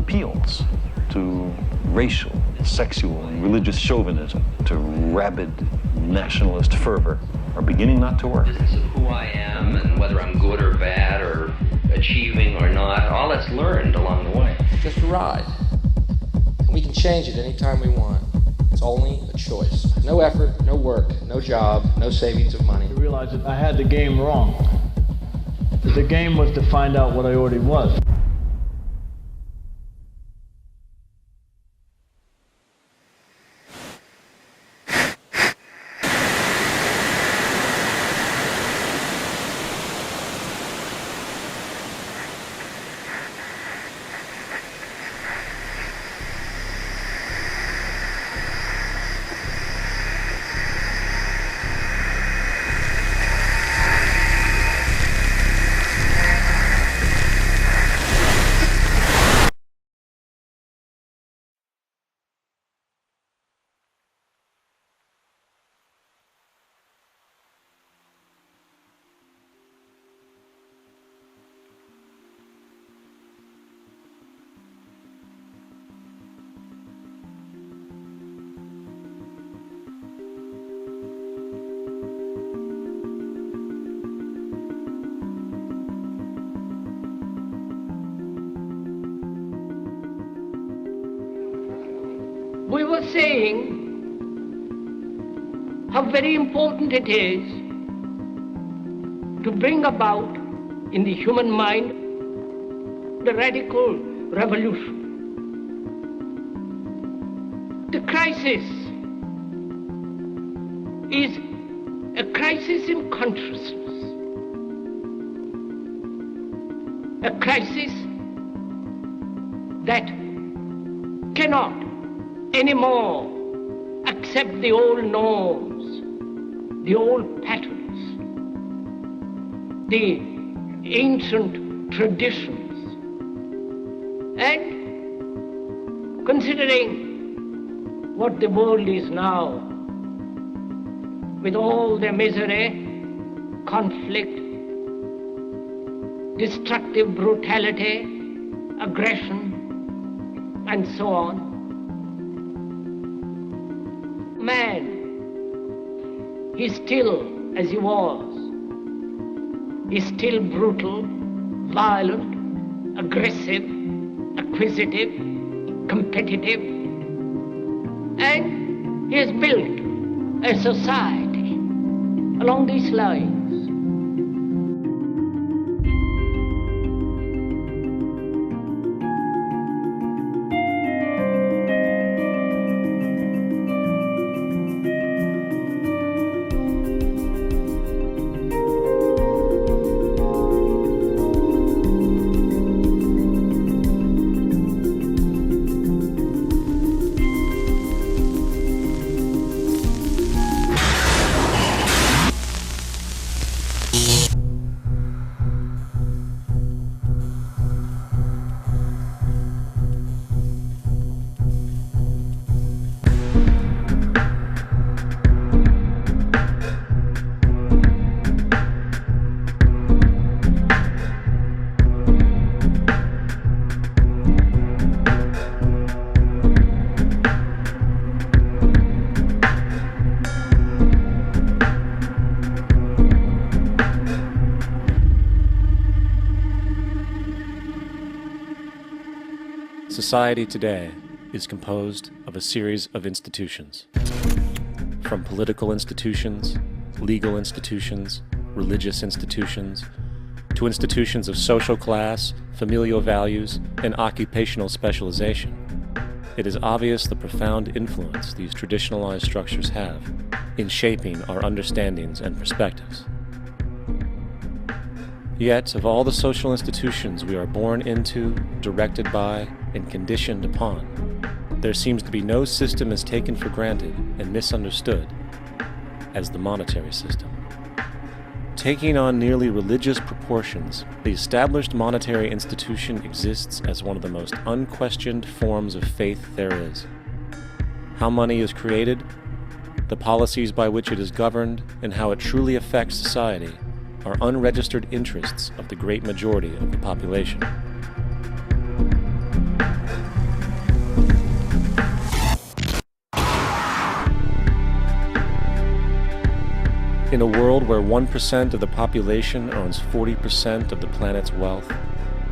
appeals to racial, sexual, and religious chauvinism, to rabid nationalist fervor, are beginning not to work. Business of who I am and whether I'm good or bad or achieving or not, all that's learned along the way. Just a ride. And we can change it anytime we want. It's only a choice. No effort, no work, no job, no savings of money. I realized that I had the game wrong. That the game was to find out what I already was. We were saying how very important it is to bring about in the human mind the radical revolution. The crisis is a crisis in consciousness, a crisis that cannot anymore accept the old norms, the old patterns, the ancient traditions. And considering what the world is now, with all the misery, conflict, destructive brutality, aggression, and so on, man is still as he was. He's still brutal, violent, aggressive, acquisitive, competitive, and he has built a society along these lines. Society today is composed of a series of institutions. From political institutions, legal institutions, religious institutions, to institutions of social class, familial values, and occupational specialization. It is obvious the profound influence these traditionalized structures have in shaping our understandings and perspectives. Yet, of all the social institutions we are born into, directed by, and conditioned upon, there seems to be no system as taken for granted and misunderstood as the monetary system. Taking on nearly religious proportions, the established monetary institution exists as one of the most unquestioned forms of faith there is. How money is created, the policies by which it is governed, and how it truly affects society are unregistered interests of the great majority of the population. In a world where 1% of the population owns 40% of the planet's wealth,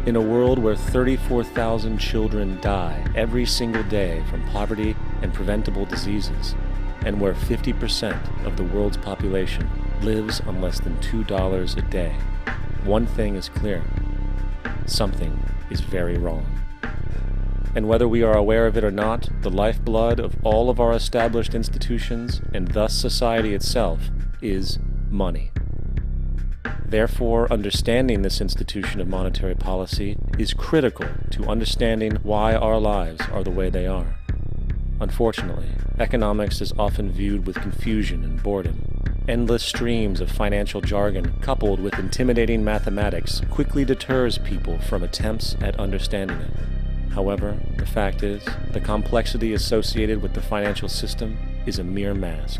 in a world where 34,000 children die every single day from poverty and preventable diseases, and where 50% of the world's population lives on less than $2 a day, one thing is clear: something is very wrong. And whether we are aware of it or not, the lifeblood of all of our established institutions, and thus society itself, is money. Therefore, understanding this institution of monetary policy is critical to understanding why our lives are the way they are. Unfortunately, economics is often viewed with confusion and boredom. Endless streams of financial jargon coupled with intimidating mathematics quickly deters people from attempts at understanding it. However, the fact is, the complexity associated with the financial system is a mere mask,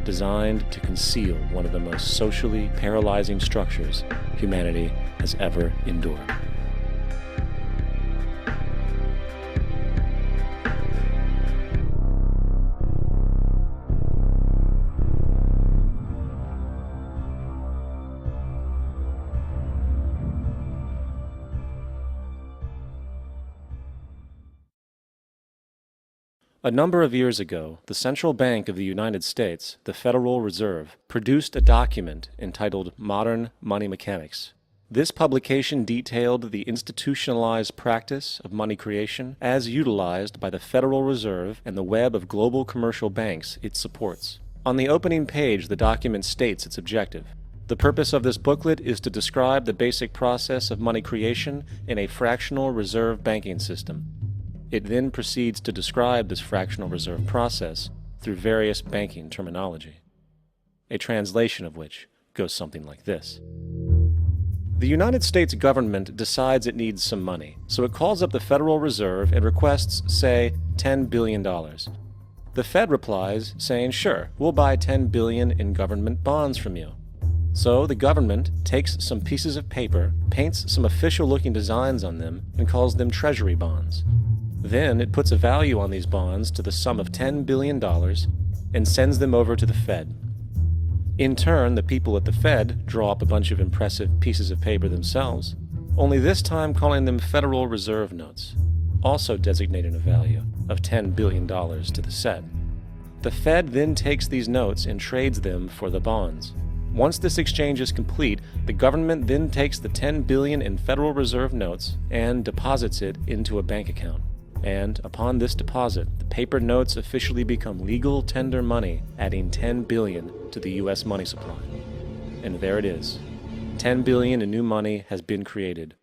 designed to conceal one of the most socially paralyzing structures humanity has ever endured. A number of years ago, the Central Bank of the United States, the Federal Reserve, produced a document entitled Modern Money Mechanics. This publication detailed the institutionalized practice of money creation as utilized by the Federal Reserve and the web of global commercial banks it supports. On the opening page, the document states its objective. The purpose of this booklet is to describe the basic process of money creation in a fractional reserve banking system. It then proceeds to describe this fractional reserve process through various banking terminology, a translation of which goes something like this. The United States government decides it needs some money, so it calls up the Federal Reserve and requests, say, $10 billion. The Fed replies, saying, sure, we'll buy $10 billion in government bonds from you. So the government takes some pieces of paper, paints some official-looking designs on them, and calls them treasury bonds. Then it puts a value on these bonds to the sum of $10 billion and sends them over to the Fed. In turn, the people at the Fed draw up a bunch of impressive pieces of paper themselves, only this time calling them Federal Reserve notes, also designating a value of $10 billion to the set. The Fed then takes these notes and trades them for the bonds. Once this exchange is complete, the government then takes the $10 billion in Federal Reserve notes and deposits it into a bank account. And upon this deposit, the paper notes officially become legal tender money, adding $10 billion to the U.S. money supply. And there it is. $10 billion in new money has been created.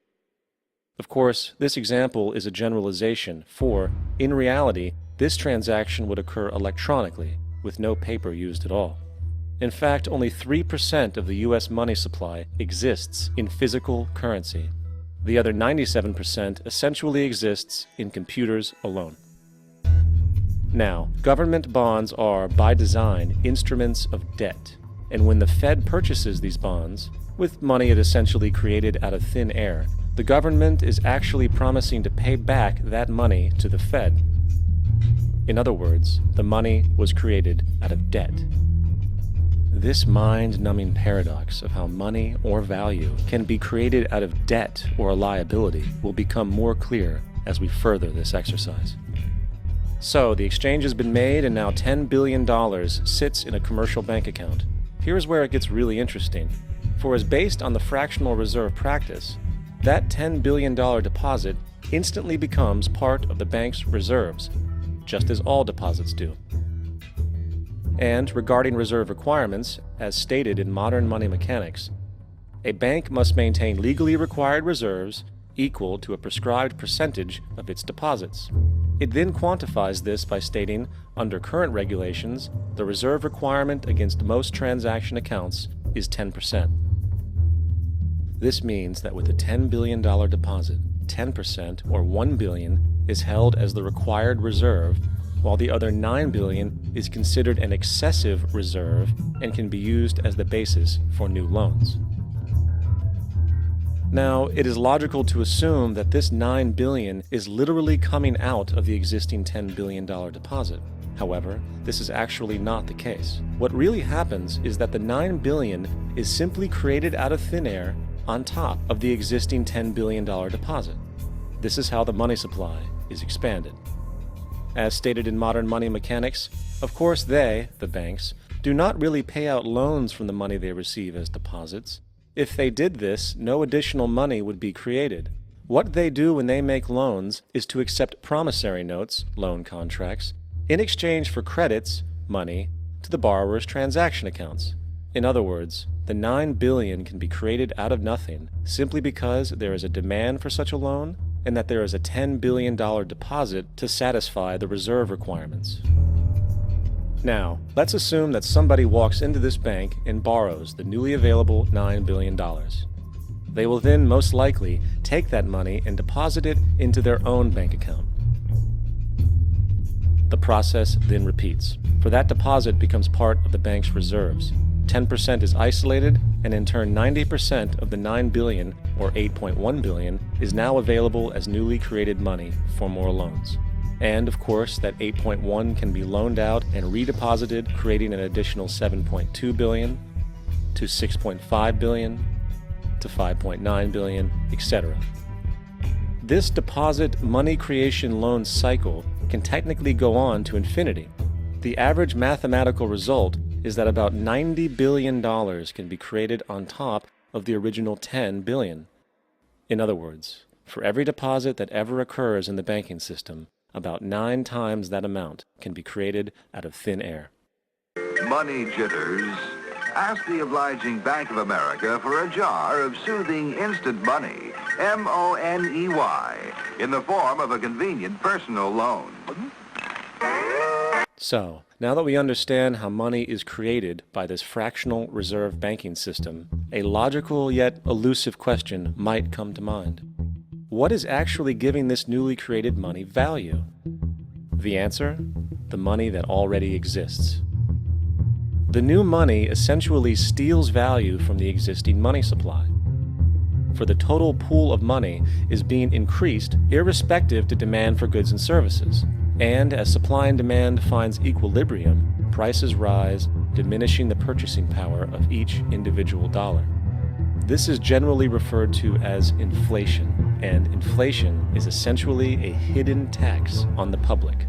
Of course, this example is a generalization, for, in reality, this transaction would occur electronically, with no paper used at all. In fact, only 3% of the U.S. money supply exists in physical currency. The other 97% essentially exists in computers alone. Now, government bonds are, by design, instruments of debt, and when the Fed purchases these bonds, with money it essentially created out of thin air, the government is actually promising to pay back that money to the Fed. In other words, the money was created out of debt. This mind-numbing paradox of how money or value can be created out of debt or a liability will become more clear as we further this exercise. So, the exchange has been made and now $10 billion sits in a commercial bank account. Here's where it gets really interesting. For as based on the fractional reserve practice, that $10 billion deposit instantly becomes part of the bank's reserves, just as all deposits do. And regarding reserve requirements, as stated in Modern Money Mechanics, a bank must maintain legally required reserves equal to a prescribed percentage of its deposits. It then quantifies this by stating, under current regulations, the reserve requirement against most transaction accounts is 10%. This means that with a $10 billion deposit, 10% or $1 billion is held as the required reserve, while the other $9 billion is considered an excessive reserve and can be used as the basis for new loans. Now, it is logical to assume that this $9 billion is literally coming out of the existing $10 billion deposit. However, this is actually not the case. What really happens is that the $9 billion is simply created out of thin air on top of the existing $10 billion deposit. This is how the money supply is expanded. As stated in modern money mechanics, of course they, the banks, do not really pay out loans from the money they receive as deposits. If they did this, no additional money would be created. What they do when they make loans is to accept promissory notes, loan contracts, in exchange for credits, money, to the borrower's transaction accounts. In other words, the $9 billion can be created out of nothing simply because there is a demand for such a loan and that there is a $10 billion deposit to satisfy the reserve requirements. Now, let's assume that somebody walks into this bank and borrows the newly available $9 billion. They will then most likely take that money and deposit it into their own bank account. The process then repeats, for that deposit becomes part of the bank's reserves. 10% is isolated, and in turn 90% of the $9 billion, or $8.1 billion, is now available as newly created money for more loans. And of course, that 8.1 can be loaned out and redeposited, creating an additional 7.2 billion, to 6.5 billion, to 5.9 billion, etc. This deposit money creation loan cycle can technically go on to infinity. The average mathematical result is that about $90 billion can be created on top of the original $10 billion. In other words, for every deposit that ever occurs in the banking system, about 9 times that amount can be created out of thin air. Money jitters. Ask the obliging Bank of America for a jar of soothing instant money, M-O-N-E-Y, in the form of a convenient personal loan. So, now that we understand how money is created by this fractional reserve banking system, a logical yet elusive question might come to mind. What is actually giving this newly created money value? The answer? The money that already exists. The new money essentially steals value from the existing money supply. For the total pool of money is being increased irrespective to demand for goods and services. And as supply and demand finds equilibrium, prices rise, diminishing the purchasing power of each individual dollar. This is generally referred to as inflation, and inflation is essentially a hidden tax on the public.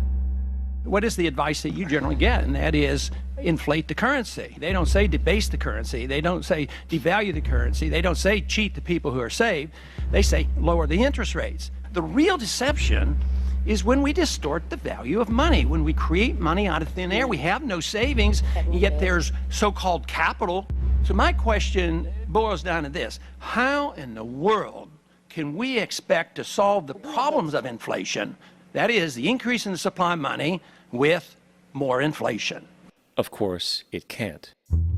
What is the advice that you generally get? And that is inflate the currency. They don't say debase the currency. They don't say devalue the currency. They don't say cheat the people who are saved. They say lower the interest rates. The real deception is when we distort the value of money. When we create money out of thin air, we have no savings, and yet there's so-called capital. So my question boils down to this: how in the world can we expect to solve the problems of inflation, that is, the increase in the supply of money, with more inflation? Of course, it can't.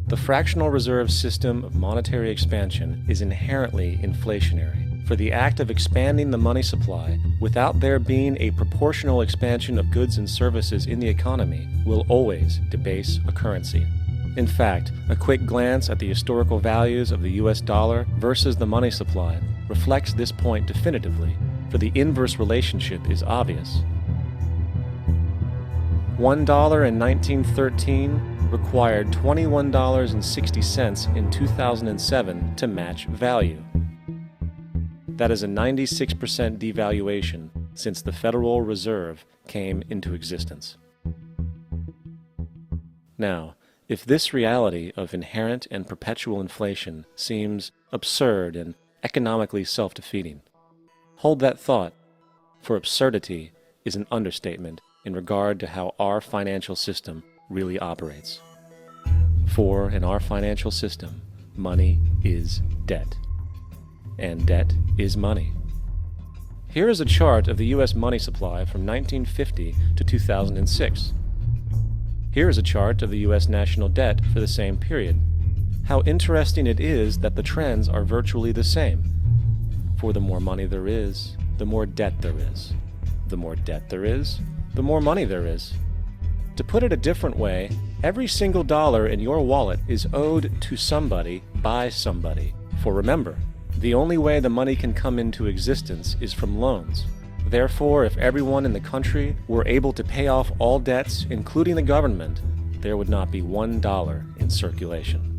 The fractional reserve system of monetary expansion is inherently inflationary. For the act of expanding the money supply, without there being a proportional expansion of goods and services in the economy, will always debase a currency. In fact, a quick glance at the historical values of the US dollar versus the money supply reflects this point definitively, for the inverse relationship is obvious. $1 in 1913 required $21.60 in 2007 to match value. That is a 96% devaluation since the Federal Reserve came into existence. Now, if this reality of inherent and perpetual inflation seems absurd and economically self-defeating, hold that thought, for absurdity is an understatement in regard to how our financial system really operates. For in our financial system, money is debt. And debt is money. Here is a chart of the U.S. money supply from 1950 to 2006. Here is a chart of the U.S. national debt for the same period. How interesting it is that the trends are virtually the same. For the more money there is, the more debt there is. The more debt there is, the more money there is. To put it a different way, every single dollar in your wallet is owed to somebody by somebody. For remember, the only way the money can come into existence is from loans. Therefore, if everyone in the country were able to pay off all debts, including the government, there would not be $1 in circulation.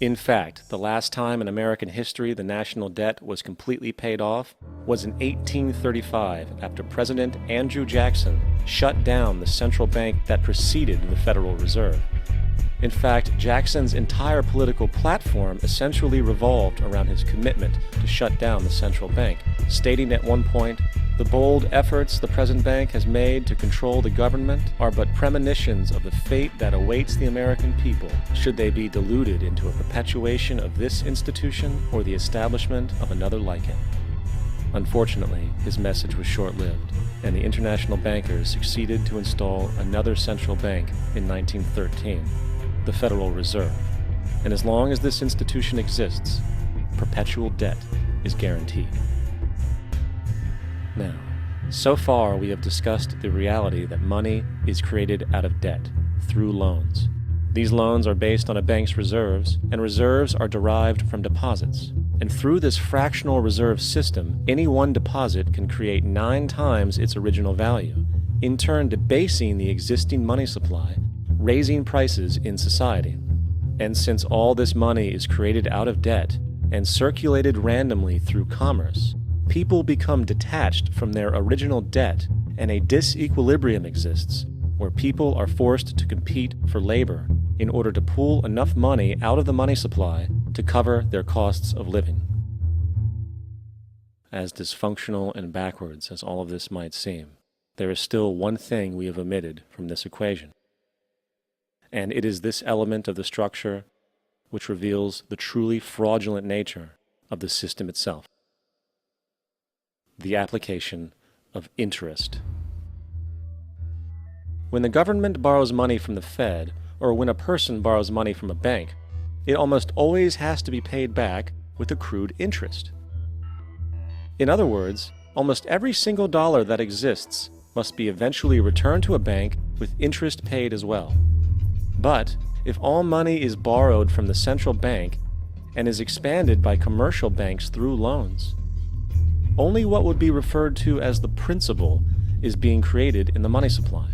In fact, the last time in American history the national debt was completely paid off was in 1835 after President Andrew Jackson shut down the central bank that preceded the Federal Reserve. In fact, Jackson's entire political platform essentially revolved around his commitment to shut down the central bank, stating at one point, "The bold efforts the present bank has made to control the government are but premonitions of the fate that awaits the American people should they be deluded into a perpetuation of this institution or the establishment of another like it." Unfortunately, his message was short-lived, and the international bankers succeeded to install another central bank in 1913, the Federal Reserve. And as long as this institution exists, perpetual debt is guaranteed. Now, so far we have discussed the reality that money is created out of debt, through loans. These loans are based on a bank's reserves, and reserves are derived from deposits. And through this fractional reserve system, any one deposit can create 9 times its original value, in turn debasing the existing money supply, raising prices in society. And since all this money is created out of debt and circulated randomly through commerce, people become detached from their original debt, and a disequilibrium exists, where people are forced to compete for labor in order to pull enough money out of the money supply to cover their costs of living. As dysfunctional and backwards as all of this might seem, there is still one thing we have omitted from this equation. And it is this element of the structure which reveals the truly fraudulent nature of the system itself: the application of interest. When the government borrows money from the Fed, or when a person borrows money from a bank, it almost always has to be paid back with accrued interest. In other words, almost every single dollar that exists must be eventually returned to a bank with interest paid as well. But if all money is borrowed from the central bank and is expanded by commercial banks through loans, only what would be referred to as the principal is being created in the money supply.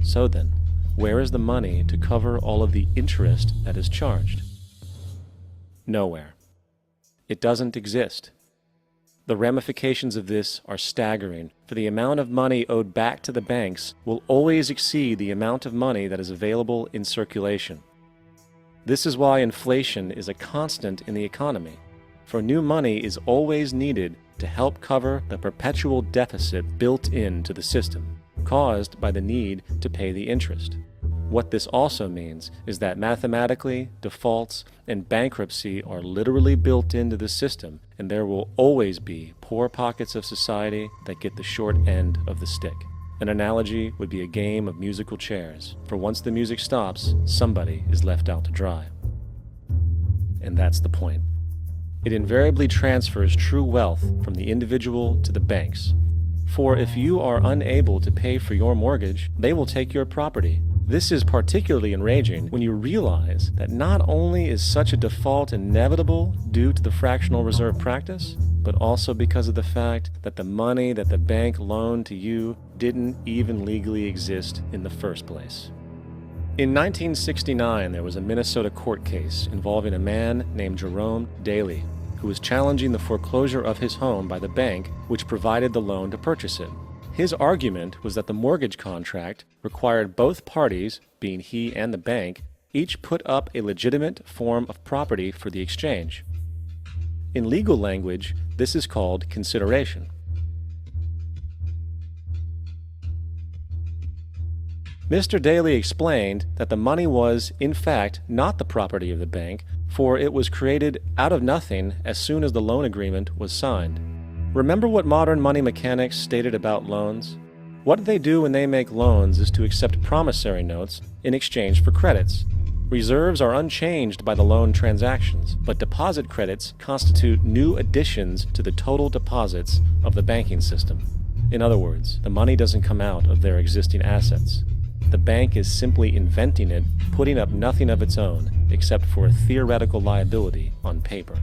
So then, where is the money to cover all of the interest that is charged? Nowhere. It doesn't exist. The ramifications of this are staggering, for the amount of money owed back to the banks will always exceed the amount of money that is available in circulation. This is why inflation is a constant in the economy, for new money is always needed to help cover the perpetual deficit built into the system, caused by the need to pay the interest. What this also means is that mathematically, defaults and bankruptcy are literally built into the system, and there will always be poor pockets of society that get the short end of the stick. An analogy would be a game of musical chairs, for once the music stops, somebody is left out to dry. And that's the point. It invariably transfers true wealth from the individual to the banks. For if you are unable to pay for your mortgage, they will take your property. This is particularly enraging when you realize that not only is such a default inevitable due to the fractional reserve practice, but also because of the fact that the money that the bank loaned to you didn't even legally exist in the first place. In 1969, there was a Minnesota court case involving a man named Jerome Daley, who was challenging the foreclosure of his home by the bank which provided the loan to purchase it. His argument was that the mortgage contract required both parties, being he and the bank, each put up a legitimate form of property for the exchange. In legal language, this is called consideration. Mr. Daley explained that the money was, in fact, not the property of the bank, for it was created out of nothing as soon as the loan agreement was signed. Remember what modern money mechanics stated about loans? What they do when they make loans is to accept promissory notes in exchange for credits. Reserves are unchanged by the loan transactions, but deposit credits constitute new additions to the total deposits of the banking system. In other words, the money doesn't come out of their existing assets. the bank is simply inventing it, putting up nothing of its own except for a theoretical liability on paper.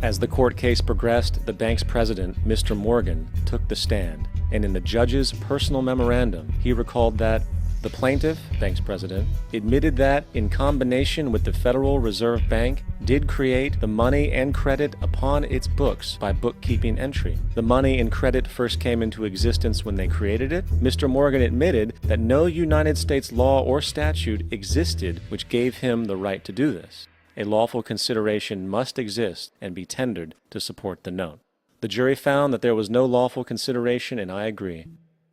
As the court case progressed, the bank's president, Mr. Morgan, took the stand, and in the judge's personal memorandum, he recalled that the plaintiff, bank's president, admitted that, in combination with the Federal Reserve Bank, did create the money and credit upon its books by bookkeeping entry. The money and credit first came into existence when they created it. Mr. Morgan admitted that no United States law or statute existed which gave him the right to do this. A lawful consideration must exist and be tendered to support the note. The jury found that there was no lawful consideration, and I agree.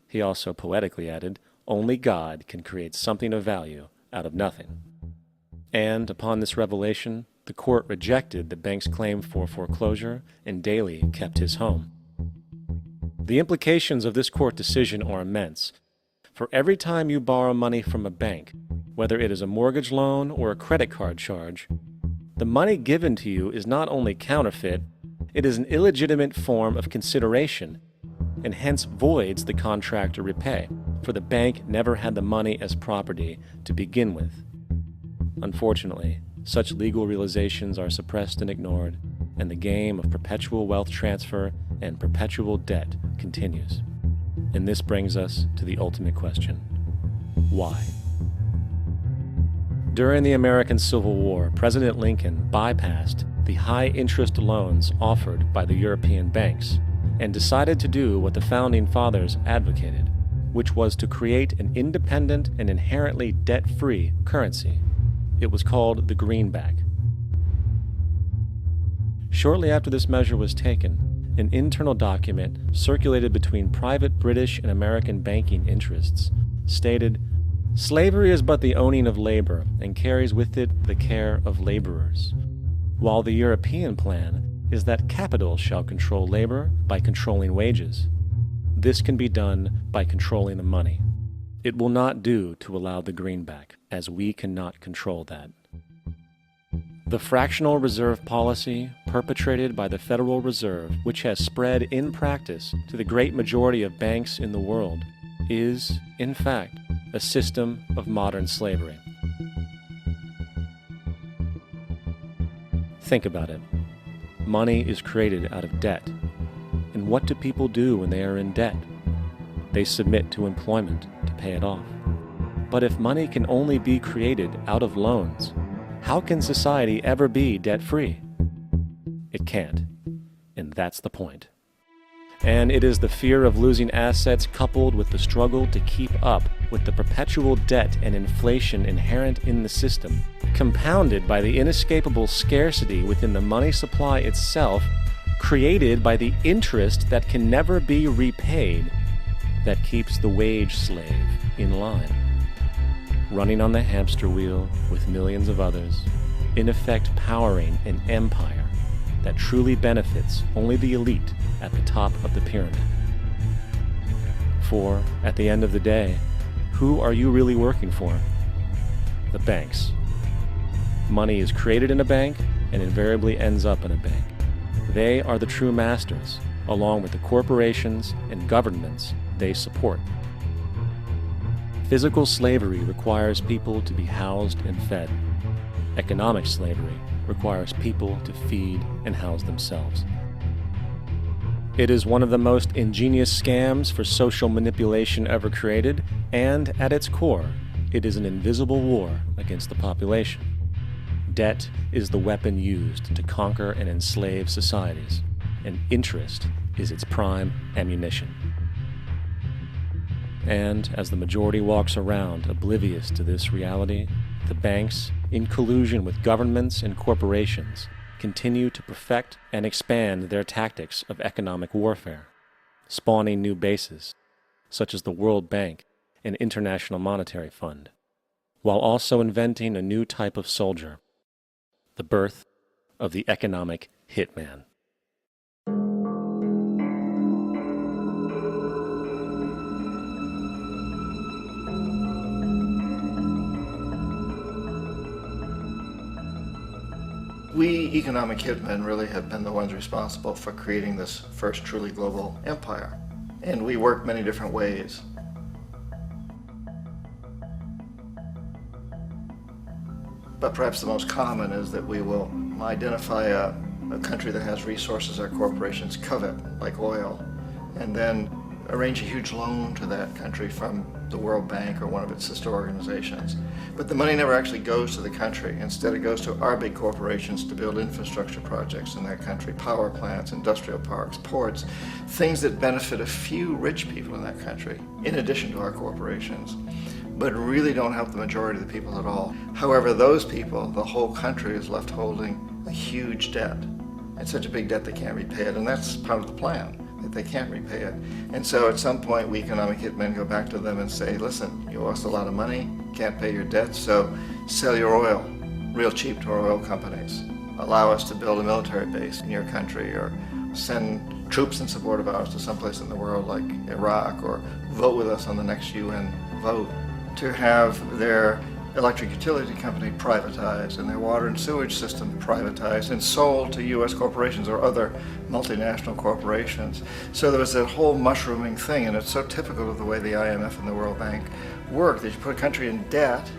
He also poetically added, only God can create something of value out of nothing. And upon this revelation, the court rejected the bank's claim for foreclosure, and Daly kept his home. The implications of this court decision are immense. For every time you borrow money from a bank, whether it is a mortgage loan or a credit card charge, the money given to you is not only counterfeit, it is an illegitimate form of consideration, and hence voids the contract to repay, for the bank never had the money as property to begin with. Unfortunately, such legal realizations are suppressed and ignored, and the game of perpetual wealth transfer and perpetual debt continues. And this brings us to the ultimate question: why? During the American Civil War, President Lincoln bypassed the high-interest loans offered by the European banks and decided to do what the Founding Fathers advocated, which was to create an independent and inherently debt-free currency. It was called the greenback. Shortly after this measure was taken, an internal document circulated between private British and American banking interests stated, "Slavery is but the owning of labor and carries with it the care of laborers, while the European plan is that capital shall control labor by controlling wages. This can be done by controlling the money. It will not do to allow the greenback, as we cannot control that." The fractional reserve policy perpetrated by the Federal Reserve, which has spread in practice to the great majority of banks in the world, is, in fact, a system of modern slavery. Think about it. Money is created out of debt. And what do people do when they are in debt? They submit to employment to pay it off. But if money can only be created out of loans, how can society ever be debt-free? It can't. And that's the point. And it is the fear of losing assets coupled with the struggle to keep up with the perpetual debt and inflation inherent in the system, compounded by the inescapable scarcity within the money supply itself, created by the interest that can never be repaid, that keeps the wage slave in line, running on the hamster wheel with millions of others, in effect powering an empire that truly benefits only the elite at the top of the pyramid. For, at the end of the day, who are you really working for? The banks. Money is created in a bank and invariably ends up in a bank. They are the true masters, along with the corporations and governments they support. Physical slavery requires people to be housed and fed. Economic slavery requires people to feed and house themselves. It is one of the most ingenious scams for social manipulation ever created, and at its core, it is an invisible war against the population. Debt is the weapon used to conquer and enslave societies, and interest is its prime ammunition. And as the majority walks around oblivious to this reality, the banks, in collusion with governments and corporations, continue to perfect and expand their tactics of economic warfare, spawning new bases, such as the World Bank and International Monetary Fund, while also inventing a new type of soldier, the birth of the economic hitman. We economic hitmen really have been the ones responsible for creating this first truly global empire. And we work many different ways. But perhaps the most common is that we will identify a country that has resources our corporations covet, like oil, and then arrange a huge loan to that country from the World Bank or one of its sister organizations. But the money never actually goes to the country. Instead, it goes to our big corporations to build infrastructure projects in that country, power plants, industrial parks, ports, things that benefit a few rich people in that country, in addition to our corporations, but really don't help the majority of the people at all. However, those people, the whole country is left holding a huge debt. It's such a big debt they can't repay it, and that's part of the plan, that they can't repay it. And so at some point, we economic hitmen go back to them and say, listen, you owe us a lot of money, can't pay your debt, so sell your oil real cheap to our oil companies. Allow us to build a military base in your country, or send troops in support of ours to someplace in the world like Iraq, or vote with us on the next UN vote. To have their electric utility company privatized and their water and sewage system privatized and sold to U.S. corporations or other multinational corporations. So there was that whole mushrooming thing, and it's so typical of the way the IMF and the World Bank work, that you put a country in debt,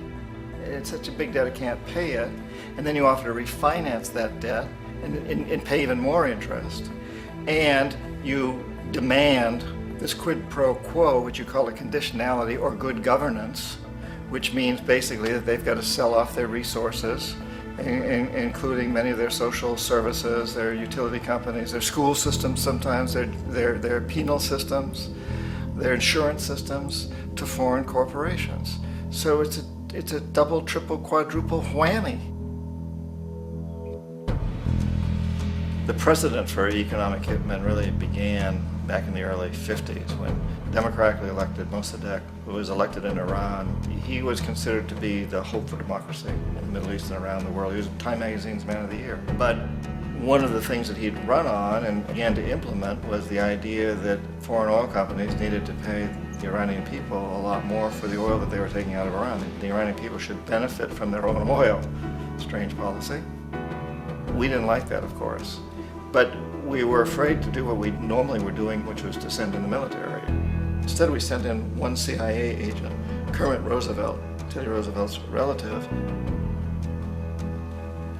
it's such a big debt it can't pay it, and then you offer to refinance that debt and pay even more interest. And you demand this quid pro quo, which you call a conditionality or good governance, which means basically that they've got to sell off their resources, including many of their social services, their utility companies, their school systems sometimes, their penal systems, their insurance systems, to foreign corporations. So it's a double, triple, quadruple whammy. The precedent for economic hitmen really began back in the early 50s when democratically elected Mossadegh, who was elected in Iran, he was considered to be the hope for democracy in the Middle East and around the world. He was Time Magazine's Man of the Year. But one of the things that he'd run on and began to implement was the idea that foreign oil companies needed to pay the Iranian people a lot more for the oil that they were taking out of Iran. The Iranian people should benefit from their own oil. Strange policy. We didn't like that, of course. But we were afraid to do what we normally were doing, which was to send in the military. Instead, we sent in one CIA agent, Kermit Roosevelt, Teddy Roosevelt's relative.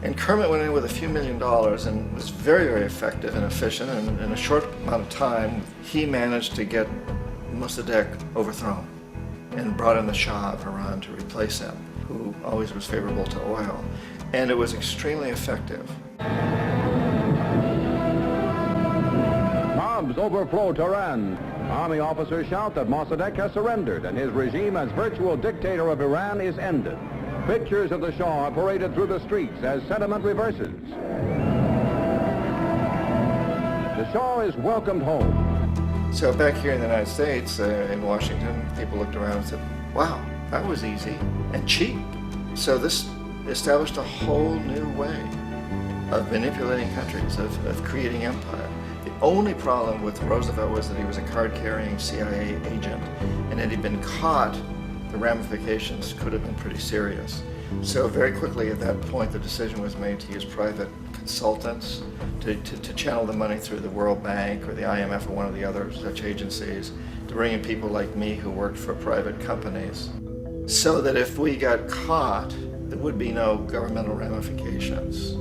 And Kermit went in with a few $1 million and was very, very effective and efficient. And in a short amount of time, he managed to get Mossadegh overthrown and brought in the Shah of Iran to replace him, who always was favorable to oil. And it was extremely effective. Mobs overflow Tehran. Army officers shout that Mossadegh has surrendered and his regime as virtual dictator of Iran is ended. Pictures of the Shah are paraded through the streets as sentiment reverses. The Shah is welcomed home. So back here in the United States, in Washington, people looked around and said, wow, that was easy and cheap. So this established a whole new way of manipulating countries, of creating empire. The only problem with Roosevelt was that he was a card-carrying CIA agent, and had he been caught, the ramifications could have been pretty serious. So very quickly at that point, the decision was made to use private consultants to channel the money through the World Bank or the IMF or one of the other such agencies, to bring in people like me who worked for private companies, so that if we got caught, there would be no governmental ramifications.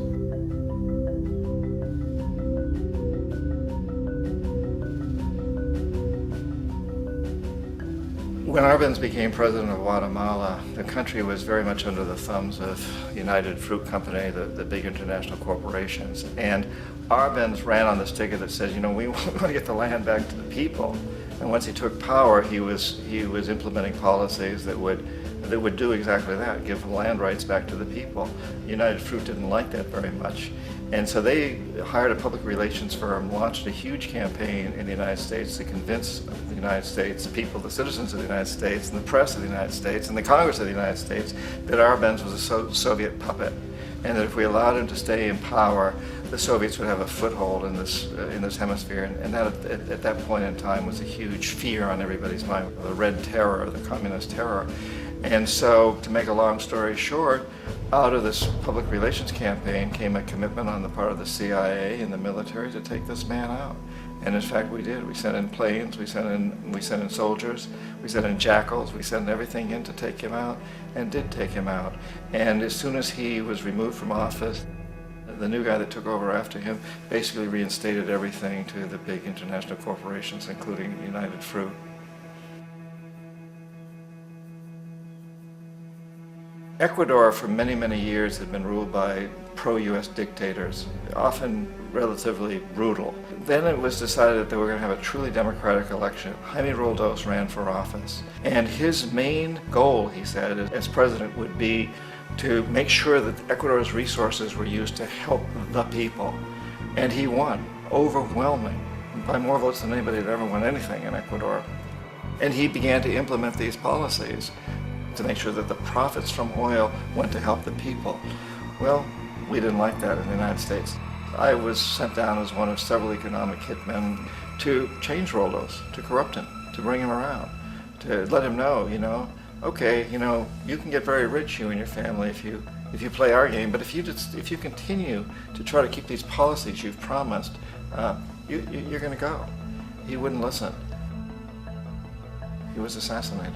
When Arbenz became president of Guatemala, the country was very much under the thumbs of United Fruit Company, the big international corporations. And Arbenz ran on this ticket that says, you know, we want to get the land back to the people. And once he took power, he was implementing policies that would do exactly that, give land rights back to the people. United Fruit didn't like that very much. And so they hired a public relations firm, launched a huge campaign in the United States to convince the United States people, the citizens of the United States, and the press of the United States, and the Congress of the United States, that Arbenz was a Soviet puppet, and that if we allowed him to stay in power, the Soviets would have a foothold in this hemisphere. And that at that point in time was a huge fear on everybody's mind, the Red Terror, the Communist terror. And so, to make a long story short, out of this public relations campaign came a commitment on the part of the CIA and the military to take this man out. And in fact, we did. We sent in planes, we sent in soldiers, we sent in jackals, we sent everything in to take him out, and did take him out. And as soon as he was removed from office, the new guy that took over after him basically reinstated everything to the big international corporations, including United Fruit. Ecuador for many, many years had been ruled by pro-US dictators, often relatively brutal. Then it was decided that they were going to have a truly democratic election. Jaime Roldos ran for office, and his main goal, he said, as president would be to make sure that Ecuador's resources were used to help the people. And he won, overwhelming, by more votes than anybody had ever won anything in Ecuador. And he began to implement these policies to make sure that the profits from oil went to help the people. Well, we didn't like that in the United States. I was sent down as one of several economic hitmen to change Roldos, to corrupt him, to bring him around, to let him know, okay, you can get very rich, you and your family, if you play our game, but if you continue to try to keep these policies you've promised, you're going to go. He wouldn't listen. He was assassinated.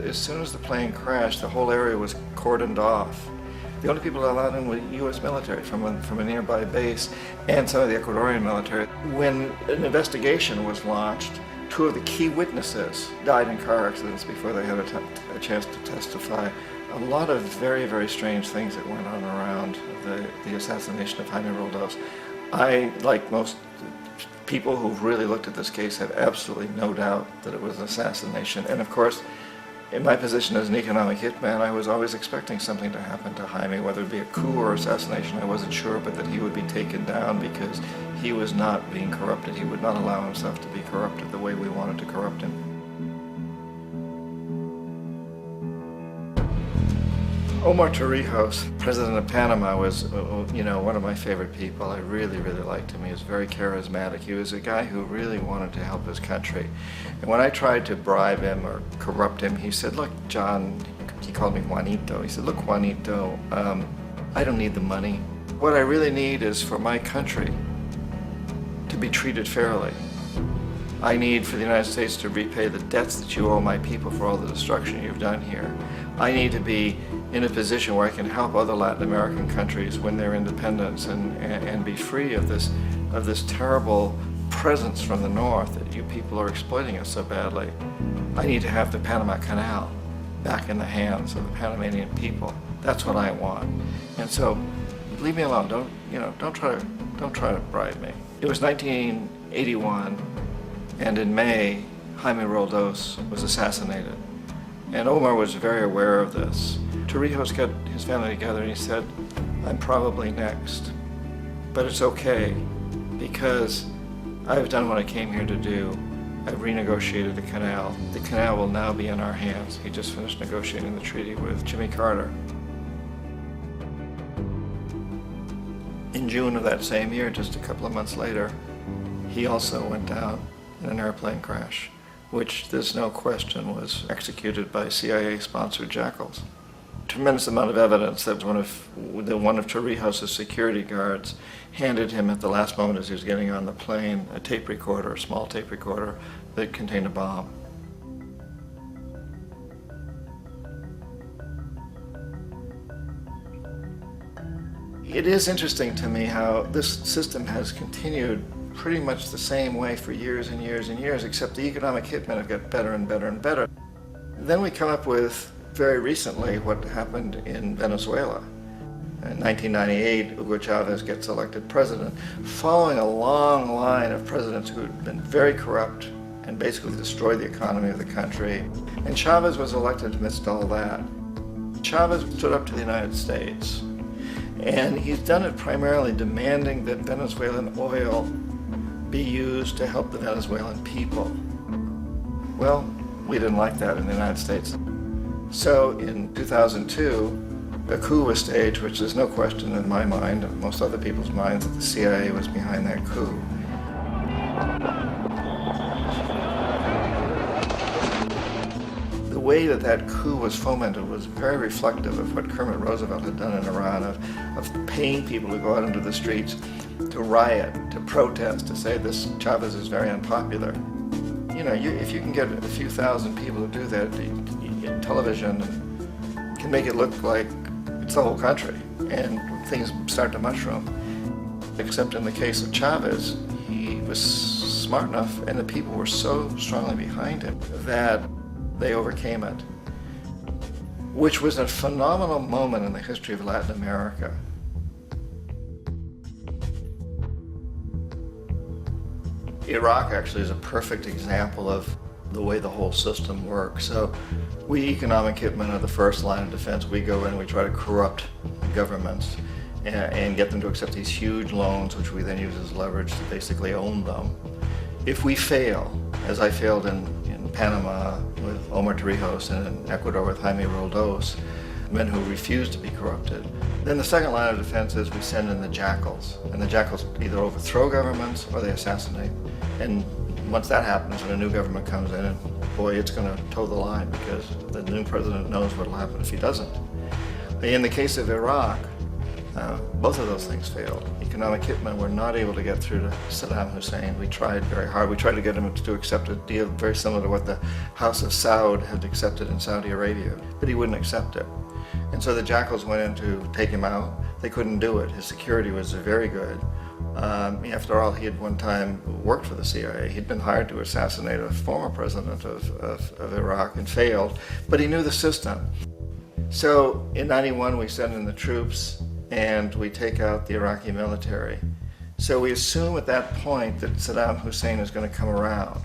As soon as the plane crashed, the whole area was cordoned off. The only people allowed in were U.S. military from a nearby base and some of the Ecuadorian military. When an investigation was launched, 2 of the key witnesses died in car accidents before they had a chance to testify. A lot of very, very strange things that went on around the assassination of Jaime Roldos. I, like most people who've really looked at this case, have absolutely no doubt that it was an assassination. And of course, in my position as an economic hitman, I was always expecting something to happen to Jaime, whether it be a coup or assassination, I wasn't sure, but that he would be taken down because he was not being corrupted. He would not allow himself to be corrupted the way we wanted to corrupt him. Omar Torrijos, president of Panama, was one of my favorite people. I really, really liked him. He was very charismatic. He was a guy who really wanted to help his country. And when I tried to bribe him or corrupt him, he said, look, John, he called me Juanito. He said, look, Juanito, I don't need the money. What I really need is for my country to be treated fairly. I need for the United States to repay the debts that you owe my people for all the destruction you've done here. I need to be in a position where I can help other Latin American countries win their independence and be free of this terrible presence from the north that you people are exploiting us so badly. I need to have the Panama Canal back in the hands of the Panamanian people. That's what I want. And so, leave me alone. Don't try to bribe me. It was 1981, and in May, Jaime Roldos was assassinated. And Omar was very aware of this. Torrijos got his family together and he said, I'm probably next, but it's okay because I've done what I came here to do. I've renegotiated the canal. The canal will now be in our hands. He just finished negotiating the treaty with Jimmy Carter. In June of that same year, just a couple of months later, he also went down in an airplane crash, which there's no question was executed by CIA-sponsored jackals. Tremendous amount of evidence that one of Torrijos' security guards handed him at the last moment as he was getting on the plane a tape recorder, a small tape recorder that contained a bomb. It is interesting to me how this system has continued pretty much the same way for years and years and years, except the economic hitmen have got better and better and better. Then we come up with, very recently, what happened in Venezuela. In 1998, Hugo Chavez gets elected president, following a long line of presidents who had been very corrupt and basically destroyed the economy of the country. And Chavez was elected amidst all that. Chavez stood up to the United States, and he's done it primarily demanding that Venezuelan oil be used to help the Venezuelan people. Well, we didn't like that in the United States. So in 2002, a coup was staged, which there's no question in my mind, and most other people's minds, that the CIA was behind that coup. The way that coup was fomented was very reflective of what Kermit Roosevelt had done in Iran, of paying people to go out into the streets to riot, to protest, to say this Chavez is very unpopular. You know, if you can get a few thousand people to do that, television can make it look like it's the whole country, and things start to mushroom. Except in the case of Chavez, he was smart enough, and the people were so strongly behind him that they overcame it, which was a phenomenal moment in the history of Latin America. Iraq actually is a perfect example of the way the whole system works. So we economic hitmen are the first line of defense. We go in and we try to corrupt governments and get them to accept these huge loans, which we then use as leverage to basically own them. If we fail, as I failed in Panama with Omar Torrijos and in Ecuador with Jaime Roldos, men who refused to be corrupted, then the second line of defense is we send in the jackals. And the jackals either overthrow governments or they assassinate. And once that happens and a new government comes in, and boy, it's going to toe the line because the new president knows what will happen if he doesn't. In the case of Iraq, both of those things failed. Economic hitmen were not able to get through to Saddam Hussein. We tried very hard. We tried to get him to accept a deal very similar to what the House of Saud had accepted in Saudi Arabia, but he wouldn't accept it. And so the jackals went in to take him out. They couldn't do it. His security was very good. After all, he had one time worked for the CIA. He'd been hired to assassinate a former president of Iraq and failed, but he knew the system. So in '91, we send in the troops and we take out the Iraqi military. So we assume at that point that Saddam Hussein is going to come around.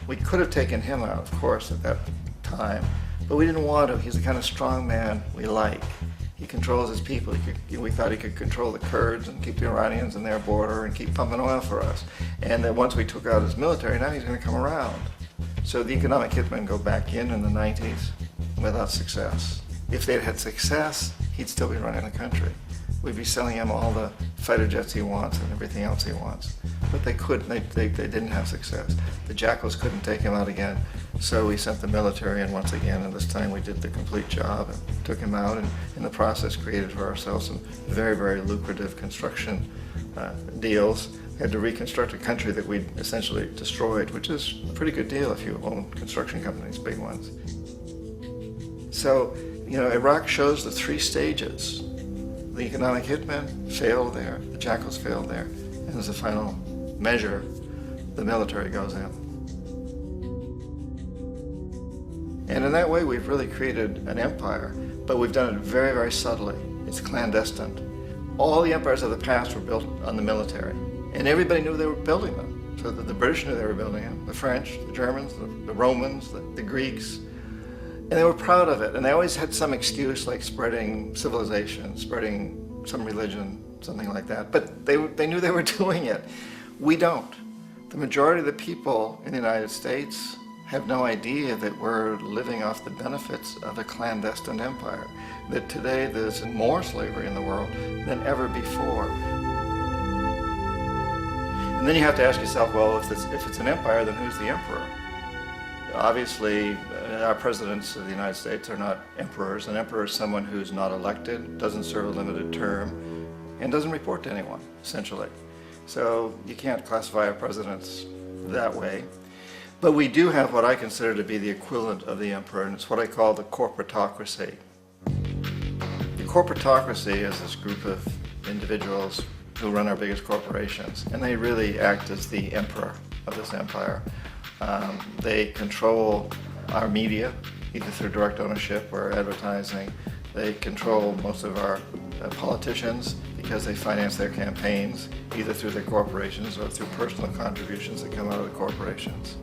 We could have taken him out, of course, at that time, but we didn't want to. He's the kind of strong man we like. He controls his people. We thought he could control the Kurds and keep the Iranians in their border and keep pumping oil for us. And that once we took out his military, now he's going to come around. So the economic hitmen go back in the 90s without success. If they'd had success, he'd still be running the country. We'd be selling him all the fighter jets he wants and everything else he wants. But they couldn't, they didn't have success. The jackals couldn't take him out again, so we sent the military in once again, and this time we did the complete job and took him out, and in the process created for ourselves some very, very lucrative construction deals. We had to reconstruct a country that we'd essentially destroyed, which is a pretty good deal if you own construction companies, big ones. So, you know, Iraq shows the three stages. The economic hitmen failed there, the jackals failed there, and as a final measure, the military goes in. And in that way, we've really created an empire, but we've done it very, very subtly. It's clandestine. All the empires of the past were built on the military, and everybody knew they were building them. So the British knew they were building them, the French, the Germans, the Romans, the Greeks. And they were proud of it, and they always had some excuse like spreading civilization, spreading some religion, something like that. But they knew they were doing it. We don't. The majority of the people in the United States have no idea that we're living off the benefits of a clandestine empire, that today there's more slavery in the world than ever before. And then you have to ask yourself, well, if it's an empire, then who's the emperor? Obviously, our presidents of the United States are not emperors. An emperor is someone who's not elected, doesn't serve a limited term, and doesn't report to anyone, essentially. So you can't classify our presidents that way. But we do have what I consider to be the equivalent of the emperor, and it's what I call the corporatocracy. The corporatocracy is this group of individuals who run our biggest corporations, and they really act as the emperor of this empire. They control our media, either through direct ownership or advertising. They control most of our politicians because they finance their campaigns, either through their corporations or through personal contributions that come out of the corporations.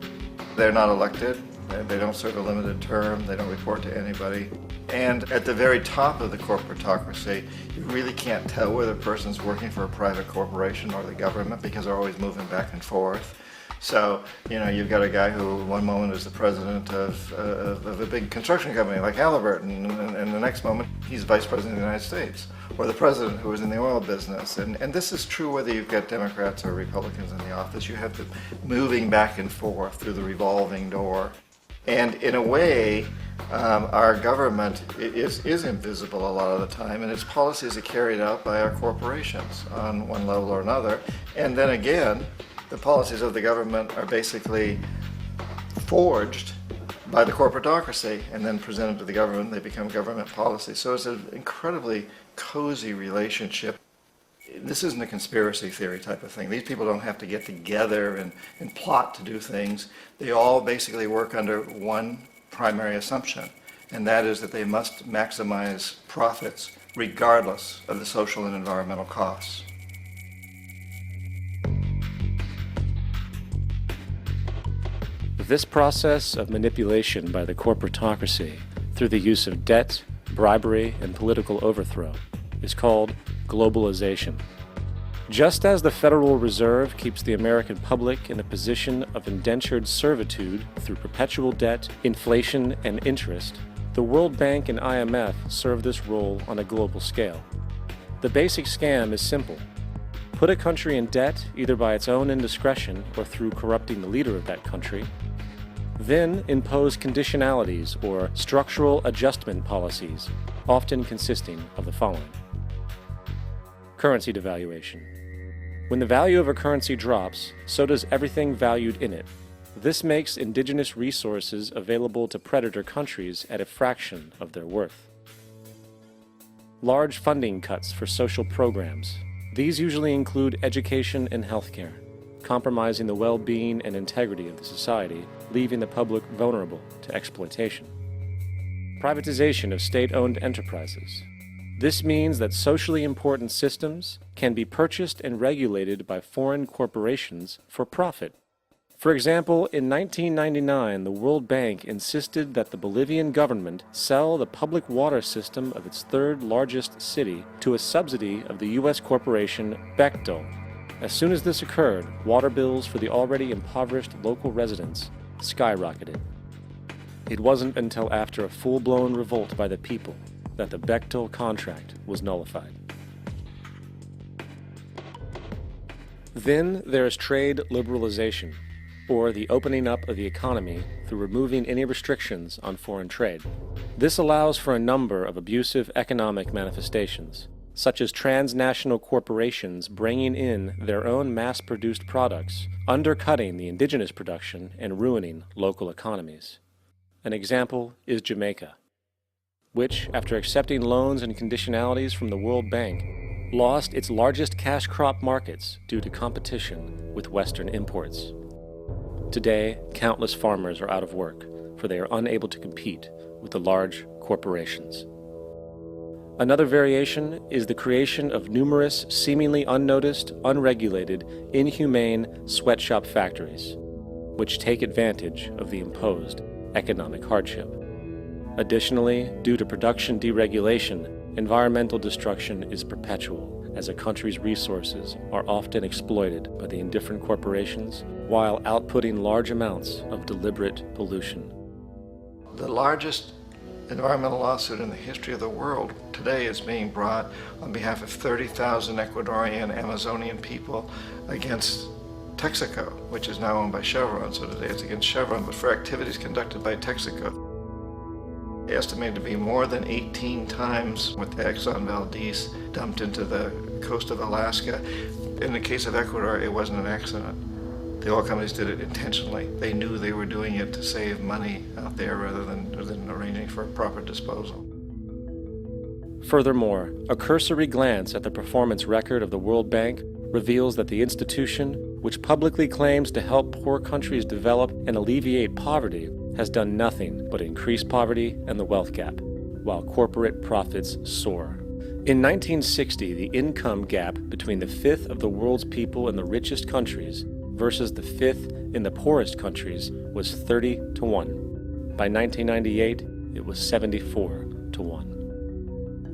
They're not elected, they don't serve a limited term, they don't report to anybody. And at the very top of the corporatocracy, you really can't tell whether a person's working for a private corporation or the government because they're always moving back and forth. So, you know, you've got a guy who one moment is the president of a big construction company like Halliburton, and the next moment he's vice president of the United States, or the president who was in the oil business. And this is true whether you've got Democrats or Republicans in the office. You have the moving back and forth through the revolving door. And in a way, our government is invisible a lot of the time, and its policies are carried out by our corporations on one level or another. And then again, the policies of the government are basically forged by the corporatocracy and then presented to the government. They become government policy. So it's an incredibly cozy relationship. This isn't a conspiracy theory type of thing. These people don't have to get together and plot to do things. They all basically work under one primary assumption, and that is that they must maximize profits regardless of the social and environmental costs. This process of manipulation by the corporatocracy through the use of debt, bribery, and political overthrow is called globalization. Just as the Federal Reserve keeps the American public in a position of indentured servitude through perpetual debt, inflation, and interest, the World Bank and IMF serve this role on a global scale. The basic scam is simple. Put a country in debt either by its own indiscretion or through corrupting the leader of that country, then impose conditionalities or structural adjustment policies, often consisting of the following. Currency devaluation. When the value of a currency drops, so does everything valued in it. This makes indigenous resources available to predator countries at a fraction of their worth. Large funding cuts for social programs. These usually include education and healthcare, compromising the well-being and integrity of the society, leaving the public vulnerable to exploitation. Privatization of state-owned enterprises. This means that socially important systems can be purchased and regulated by foreign corporations for profit. For example, in 1999, the World Bank insisted that the Bolivian government sell the public water system of its third largest city to a subsidy of the U.S. corporation Bechtel. As soon as this occurred, water bills for the already impoverished local residents skyrocketed. It wasn't until after a full-blown revolt by the people that the Bechtel contract was nullified. Then there is trade liberalization, or the opening up of the economy through removing any restrictions on foreign trade. This allows for a number of abusive economic manifestations, such as transnational corporations bringing in their own mass-produced products, undercutting the indigenous production and ruining local economies. An example is Jamaica, which, after accepting loans and conditionalities from the World Bank, lost its largest cash crop markets due to competition with Western imports. Today, countless farmers are out of work, for they are unable to compete with the large corporations. Another variation is the creation of numerous, seemingly unnoticed, unregulated, inhumane sweatshop factories, which take advantage of the imposed economic hardship. Additionally, due to production deregulation, environmental destruction is perpetual, as a country's resources are often exploited by the indifferent corporations while outputting large amounts of deliberate pollution. The largest environmental lawsuit in the history of the world today is being brought on behalf of 30,000 Ecuadorian Amazonian people against Texaco, which is now owned by Chevron. So today it's against Chevron, but for activities conducted by Texaco. Estimated to be more than 18 times what the Exxon Valdez dumped into the coast of Alaska. In the case of Ecuador, it wasn't an accident. The oil companies did it intentionally. They knew they were doing it to save money out there rather than arranging for proper disposal. Furthermore, a cursory glance at the performance record of the World Bank reveals that the institution, which publicly claims to help poor countries develop and alleviate poverty, has done nothing but increase poverty and the wealth gap, while corporate profits soar. In 1960, the income gap between the fifth of the world's people in the richest countries versus the fifth in the poorest countries was 30-1. By 1998, it was 74-1.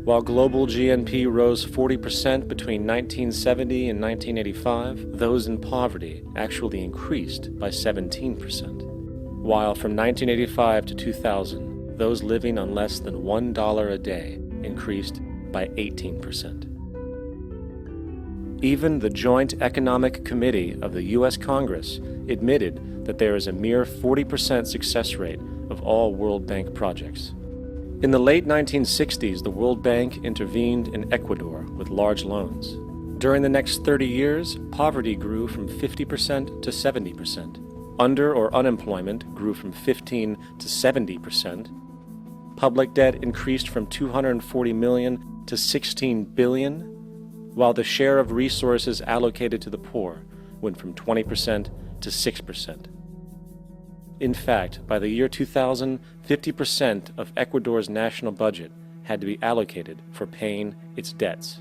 While global GNP rose 40% between 1970 and 1985, those in poverty actually increased by 17%. While from 1985 to 2000, those living on less than $1 a day increased by 18%. Even the Joint Economic Committee of the U.S. Congress admitted that there is a mere 40% success rate of all World Bank projects. In the late 1960s, the World Bank intervened in Ecuador with large loans. During the next 30 years, poverty grew from 50% to 70%. Under or unemployment grew from 15 to 70%. Public debt increased from 240 million to 16 billion, while the share of resources allocated to the poor went from 20% to 6%. In fact, by the year 2000, 50% of Ecuador's national budget had to be allocated for paying its debts.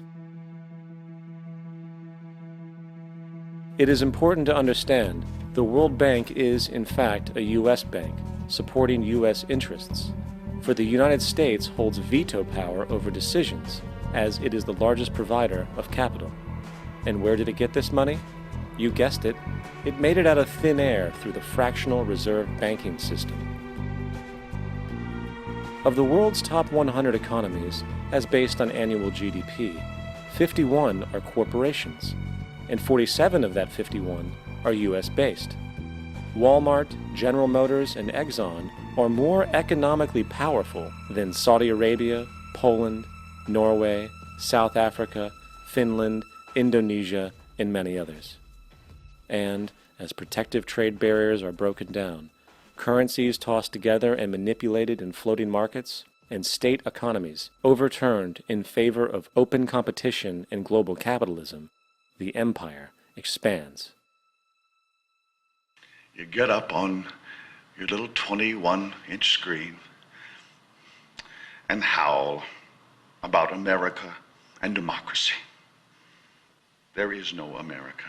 It is important to understand the World Bank is, in fact, a U.S. bank, supporting U.S. interests. For the United States holds veto power over decisions, as it is the largest provider of capital. And where did it get this money? You guessed it, it made it out of thin air through the fractional reserve banking system. Of the world's top 100 economies, as based on annual GDP, 51 are corporations, and 47 of that 51 are US-based. Walmart, General Motors, and Exxon are more economically powerful than Saudi Arabia, Poland, Norway, South Africa, Finland, Indonesia, and many others. And, as protective trade barriers are broken down, currencies tossed together and manipulated in floating markets, and state economies overturned in favor of open competition and global capitalism, the empire expands. You get up on your little 21-inch screen and howl about America and democracy. There is no America.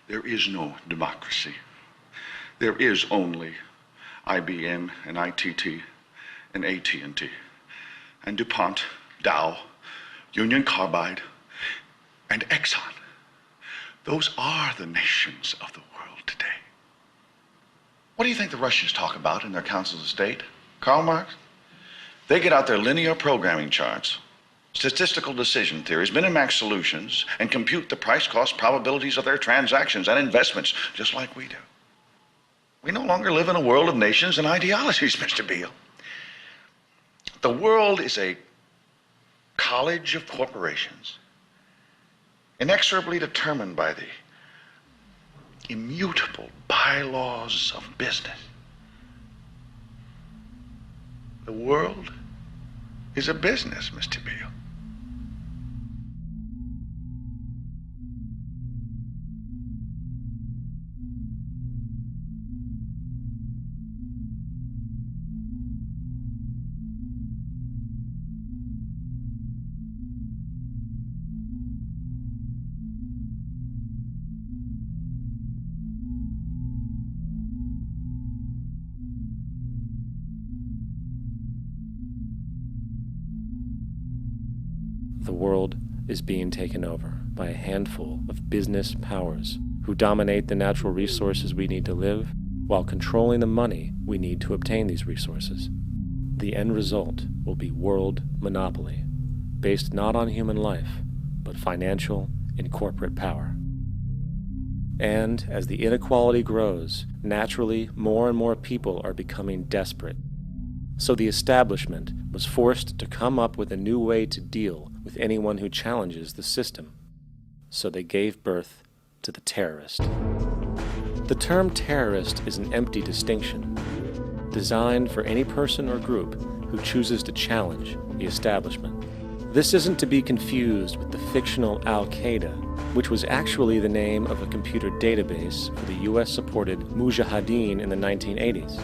There is no democracy. There is only IBM and ITT and AT&T and DuPont, Dow, Union Carbide, and Exxon. Those are the nations of the world today. What do you think the Russians talk about in their councils of state? Karl Marx? They get out their linear programming charts, statistical decision theories, Minimax solutions, and compute the price-cost probabilities of their transactions and investments, just like we do. We no longer live in a world of nations and ideologies, Mr. Beale. The world is a college of corporations, inexorably determined by the immutable bylaws of business. The world is a business, Mr. Beale. The world is being taken over by a handful of business powers who dominate the natural resources we need to live while controlling the money we need to obtain these resources. The end result will be world monopoly, based not on human life, but financial and corporate power. And as the inequality grows, naturally more and more people are becoming desperate. So the establishment was forced to come up with a new way to deal with anyone who challenges the system. So they gave birth to the terrorist. The term terrorist is an empty distinction, designed for any person or group who chooses to challenge the establishment. This isn't to be confused with the fictional Al-Qaeda, which was actually the name of a computer database for the US-supported Mujahideen in the 1980s.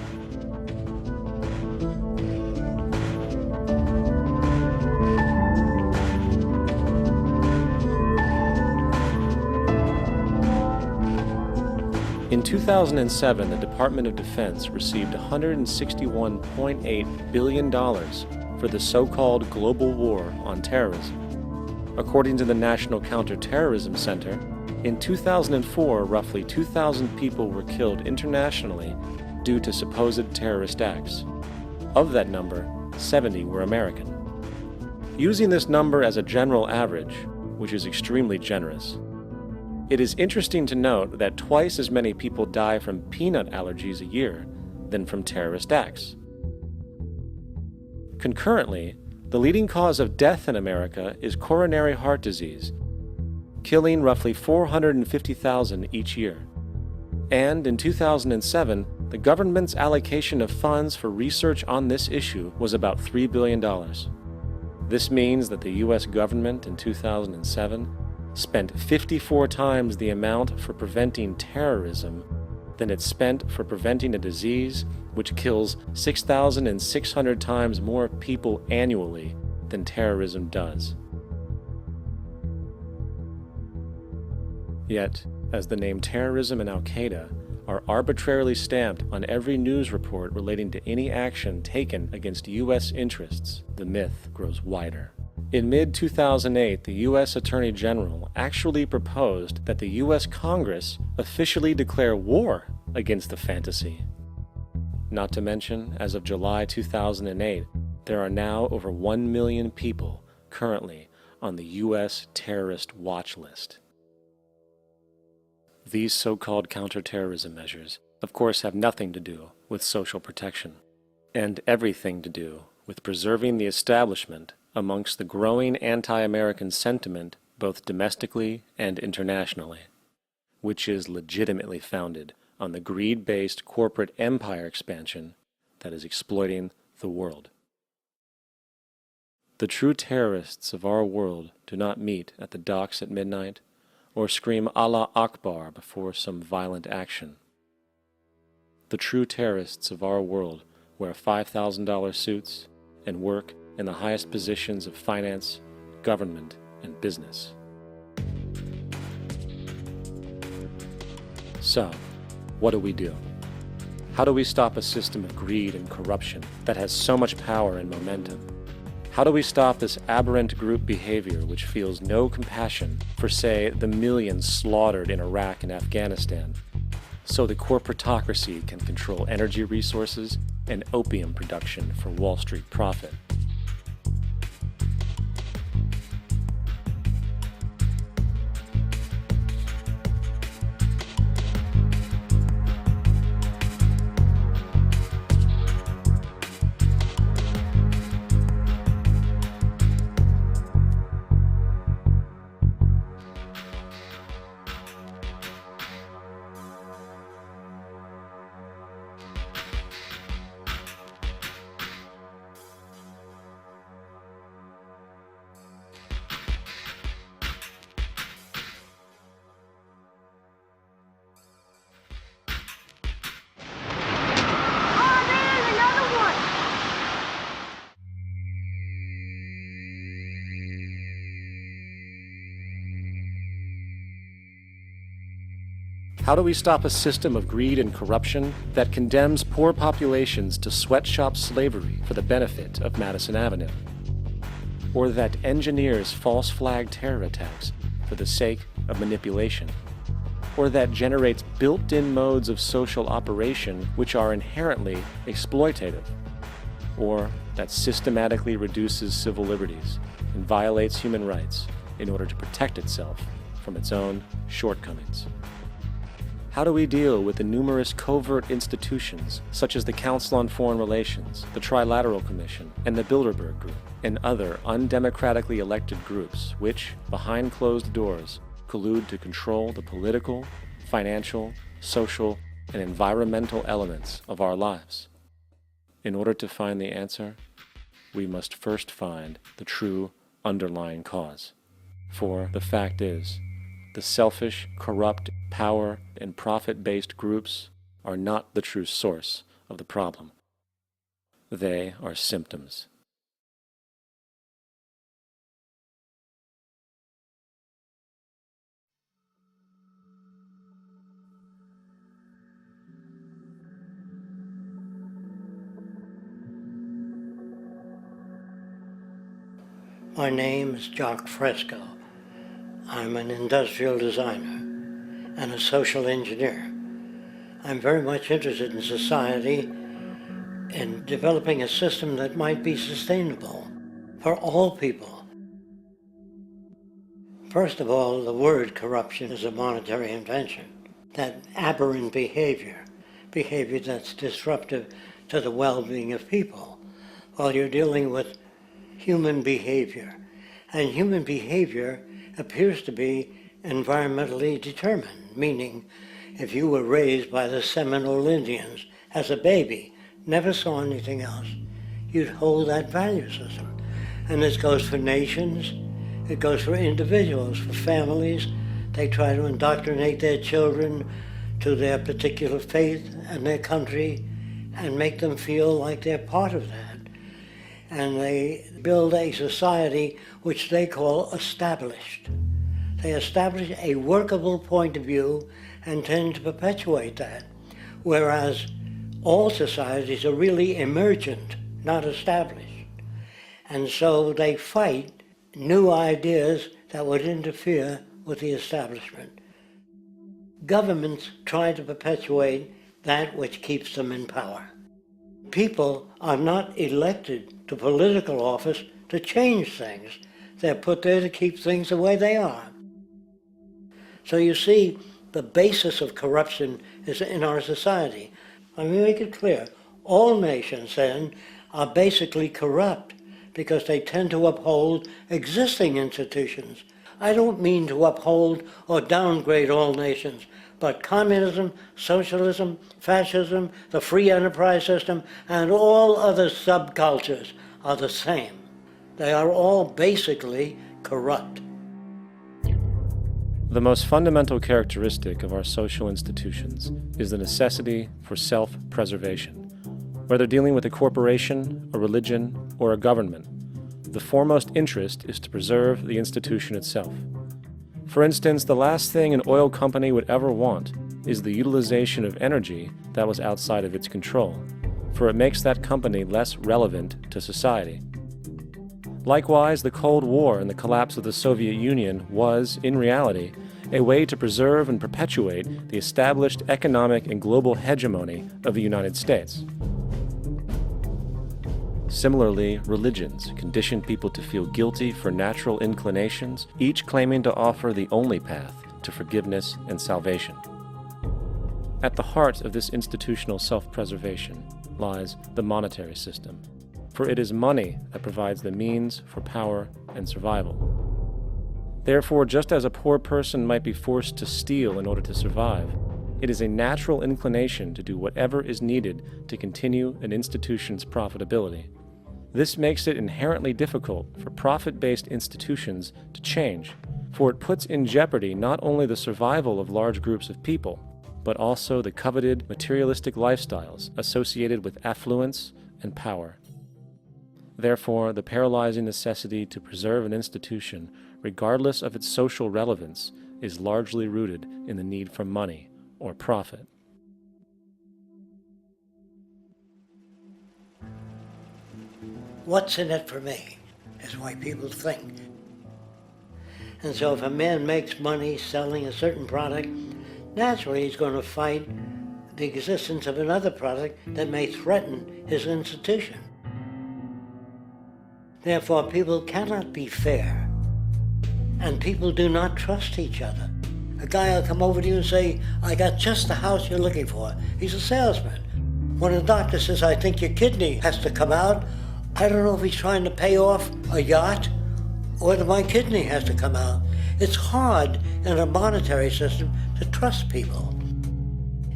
In 2007, the Department of Defense received $161.8 billion for the so-called global war on terrorism. According to the National Counterterrorism Center, in 2004, roughly 2,000 people were killed internationally due to supposed terrorist acts. Of that number, 70 were American. Using this number as a general average, which is extremely generous, it is interesting to note that twice as many people die from peanut allergies a year than from terrorist acts. Concurrently, the leading cause of death in America is coronary heart disease, killing roughly 450,000 each year. And in 2007, the government's allocation of funds for research on this issue was about $3 billion. This means that the U.S. government in 2007 spent 54 times the amount for preventing terrorism than it spent for preventing a disease which kills 6,600 times more people annually than terrorism does. Yet, as the name terrorism and Al-Qaeda are arbitrarily stamped on every news report relating to any action taken against U.S. interests, the myth grows wider. In mid-2008, the U.S. Attorney General actually proposed that the U.S. Congress officially declare war against the fantasy. Not to mention, as of July 2008, there are now over 1 million people currently on the U.S. terrorist watch list. These so-called counterterrorism measures, of course, have nothing to do with social protection, and everything to do with preserving the establishment amongst the growing anti-American sentiment both domestically and internationally, which is legitimately founded on the greed-based corporate empire expansion that is exploiting the world. The true terrorists of our world do not meet at the docks at midnight or scream Allah Akbar before some violent action. The true terrorists of our world wear $5,000 suits and work in the highest positions of finance, government, and business. So, what do? How do we stop a system of greed and corruption that has so much power and momentum? How do we stop this aberrant group behavior which feels no compassion for, say, the millions slaughtered in Iraq and Afghanistan, so the corporatocracy can control energy resources and opium production for Wall Street profit? How do we stop a system of greed and corruption that condemns poor populations to sweatshop slavery for the benefit of Madison Avenue? Or that engineers false flag terror attacks for the sake of manipulation? Or that generates built-in modes of social operation which are inherently exploitative? Or that systematically reduces civil liberties and violates human rights in order to protect itself from its own shortcomings? How do we deal with the numerous covert institutions, such as the Council on Foreign Relations, the Trilateral Commission, and the Bilderberg Group, and other undemocratically elected groups which, behind closed doors, collude to control the political, financial, social, and environmental elements of our lives? In order to find the answer, we must first find the true underlying cause. For the fact is, the selfish, corrupt, power, and profit-based groups are not the true source of the problem. They are symptoms. My name is Jacque Fresco. I'm an industrial designer and a social engineer. I'm very much interested in society and developing a system that might be sustainable for all people. First of all, the word corruption is a monetary invention. That aberrant behavior that's disruptive to the well-being of people, Well, you're dealing with human behavior. And human behavior appears to be environmentally determined, meaning if you were raised by the Seminole Indians as a baby, never saw anything else, you'd hold that value system. And this goes for nations, it goes for individuals, for families. They try to indoctrinate their children to their particular faith and their country and make them feel like they're part of that. And they build a society which they call established. They establish a workable point of view and tend to perpetuate that, whereas all societies are really emergent, not established. And so they fight new ideas that would interfere with the establishment. Governments try to perpetuate that which keeps them in power. People are not elected to political office to change things. They're put there to keep things the way they are. So you see, the basis of corruption is in our society. Let me make it clear. All nations, then, are basically corrupt because they tend to uphold existing institutions. I don't mean to uphold or downgrade all nations, but communism, socialism, fascism, the free enterprise system, and all other subcultures are the same. They are all basically corrupt. The most fundamental characteristic of our social institutions is the necessity for self-preservation. Whether dealing with a corporation, a religion, or a government, the foremost interest is to preserve the institution itself. For instance, the last thing an oil company would ever want is the utilization of energy that was outside of its control, for it makes that company less relevant to society. Likewise, the Cold War and the collapse of the Soviet Union was, in reality, a way to preserve and perpetuate the established economic and global hegemony of the United States. Similarly, religions condition people to feel guilty for natural inclinations, each claiming to offer the only path to forgiveness and salvation. At the heart of this institutional self-preservation lies the monetary system, for it is money that provides the means for power and survival. Therefore, just as a poor person might be forced to steal in order to survive, it is a natural inclination to do whatever is needed to continue an institution's profitability. This makes it inherently difficult for profit-based institutions to change, for it puts in jeopardy not only the survival of large groups of people, but also the coveted materialistic lifestyles associated with affluence and power. Therefore, the paralyzing necessity to preserve an institution, regardless of its social relevance, is largely rooted in the need for money or profit. What's in it for me is why people think. And so if a man makes money selling a certain product, naturally he's going to fight the existence of another product that may threaten his institution. Therefore, people cannot be fair, and people do not trust each other. A guy will come over to you and say, I got just the house you're looking for. He's a salesman. When a doctor says, I think your kidney has to come out, I don't know if he's trying to pay off a yacht or that my kidney has to come out. It's hard in a monetary system to trust people.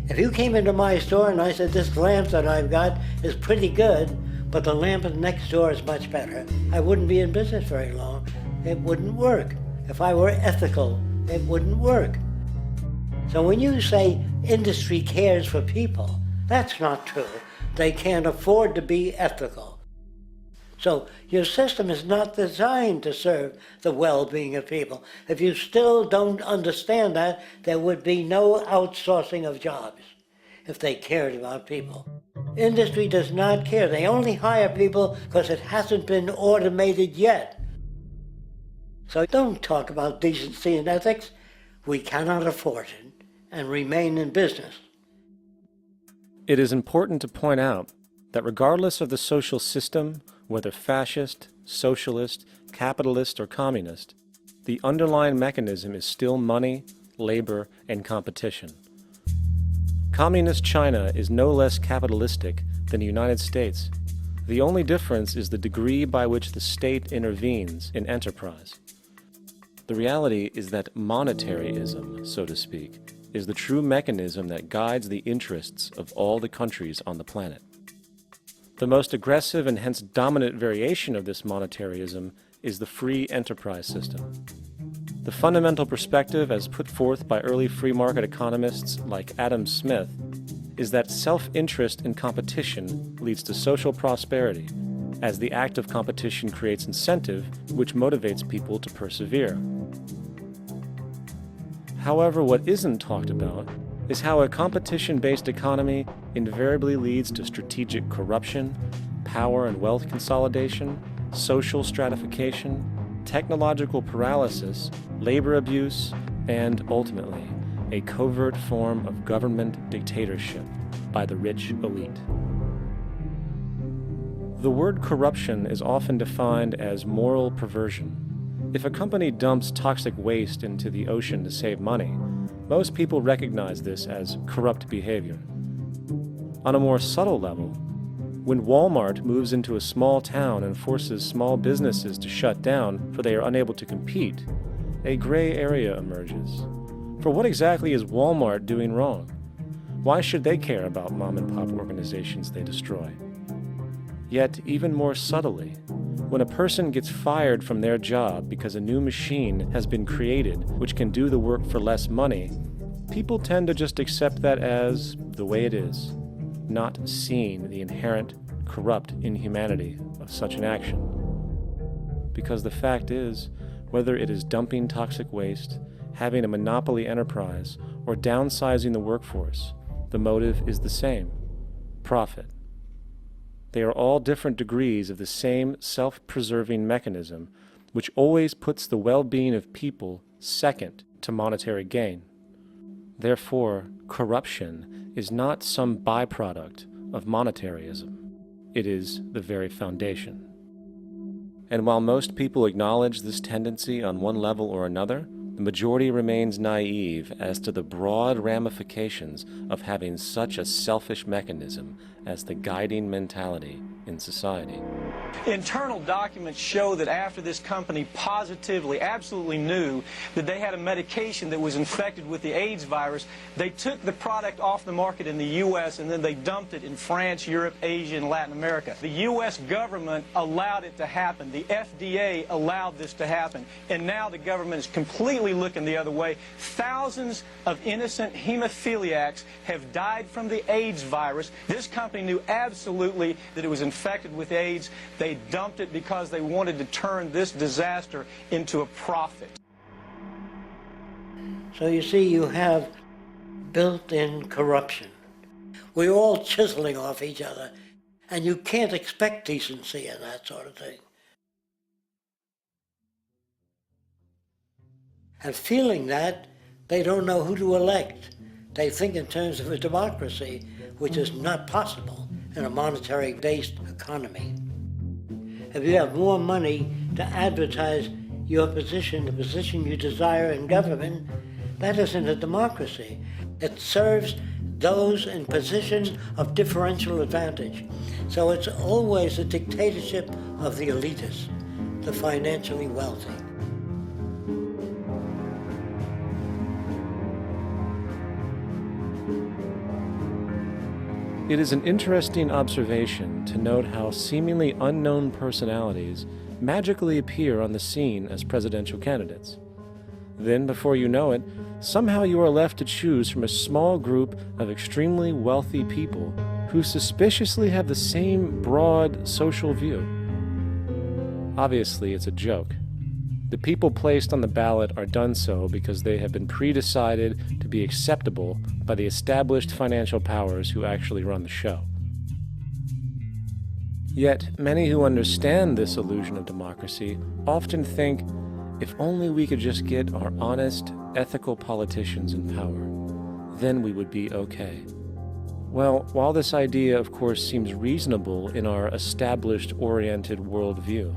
If you came into my store and I said, this lamp that I've got is pretty good, but the lamp next door is much better, I wouldn't be in business very long. It wouldn't work. If I were ethical, it wouldn't work. So when you say industry cares for people, that's not true. They can't afford to be ethical. So your system is not designed to serve the well-being of people. If you still don't understand that, there would be no outsourcing of jobs if they cared about people. Industry does not care. They only hire people because it hasn't been automated yet. So don't talk about decency and ethics. We cannot afford it and remain in business. It is important to point out that regardless of the social system, whether fascist, socialist, capitalist, or communist, the underlying mechanism is still money, labor, and competition. Communist China is no less capitalistic than the United States, The only difference is the degree by which the state intervenes in enterprise. The reality is that monetaryism, so to speak, is the true mechanism that guides the interests of all the countries on the planet. The most aggressive and hence dominant variation of this monetaryism is the free enterprise system. The fundamental perspective, as put forth by early free market economists like Adam Smith, is that self-interest in competition leads to social prosperity, as the act of competition creates incentive, which motivates people to persevere. However, what isn't talked about is how a competition-based economy invariably leads to strategic corruption, power and wealth consolidation, social stratification, technological paralysis, labor abuse, and, ultimately, a covert form of government dictatorship by the rich elite. The word corruption is often defined as moral perversion. If a company dumps toxic waste into the ocean to save money, most people recognize this as corrupt behavior. On a more subtle level, when Walmart moves into a small town and forces small businesses to shut down for they are unable to compete, a gray area emerges. For what exactly is Walmart doing wrong? Why should they care about mom-and-pop organizations they destroy? Yet, even more subtly, when a person gets fired from their job because a new machine has been created which can do the work for less money, people tend to just accept that as the way it is, not seeing the inherent, corrupt inhumanity of such an action. Because the fact is, whether it is dumping toxic waste, having a monopoly enterprise, or downsizing the workforce, the motive is the same: profit. They are all different degrees of the same self-preserving mechanism, which always puts the well-being of people second to monetary gain. Therefore, corruption is not some byproduct of monetaryism. It is the very foundation. And while most people acknowledge this tendency on one level or another, the majority remains naive as to the broad ramifications of having such a selfish mechanism as the guiding mentality in society. Internal documents show that after this company positively, absolutely knew that they had a medication that was infected with the AIDS virus, they took the product off the market in the U.S. and then they dumped it in France, Europe, Asia, and Latin America. The U.S. government allowed it to happen. The FDA allowed this to happen. And now the government is completely looking the other way. Thousands of innocent hemophiliacs have died from the AIDS virus. This company knew absolutely that it was infected with AIDS. They dumped it because they wanted to turn this disaster into a profit. So you see, you have built-in corruption. We're all chiseling off each other, and you can't expect decency in that sort of thing. And feeling that, they don't know who to elect. They think in terms of a democracy, which is not possible in a monetary-based economy. If you have more money to advertise your position, the position you desire in government, that isn't a democracy. It serves those in positions of differential advantage. So it's always a dictatorship of the elitists, the financially wealthy. It is an interesting observation to note how seemingly unknown personalities magically appear on the scene as presidential candidates. Then, before you know it, somehow you are left to choose from a small group of extremely wealthy people who suspiciously have the same broad social view. Obviously, it's a joke. The people placed on the ballot are done so because they have been pre-decided to be acceptable by the established financial powers who actually run the show. Yet, many who understand this illusion of democracy often think, if only we could just get our honest, ethical politicians in power, then we would be okay. Well, while this idea, of course, seems reasonable in our established-oriented worldview,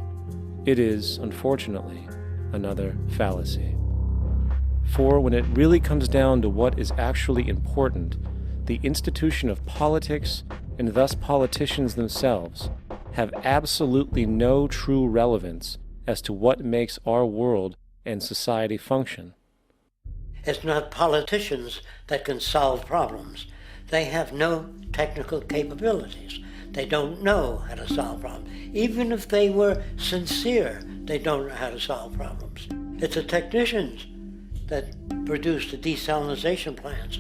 it is, unfortunately, another fallacy. For when it really comes down to what is actually important, the institution of politics, and thus politicians themselves, have absolutely no true relevance as to what makes our world and society function. It's not politicians that can solve problems. They have no technical capabilities. They don't know how to solve problems. Even if they were sincere, they don't know how to solve problems. It's the technicians that produce the desalination plants.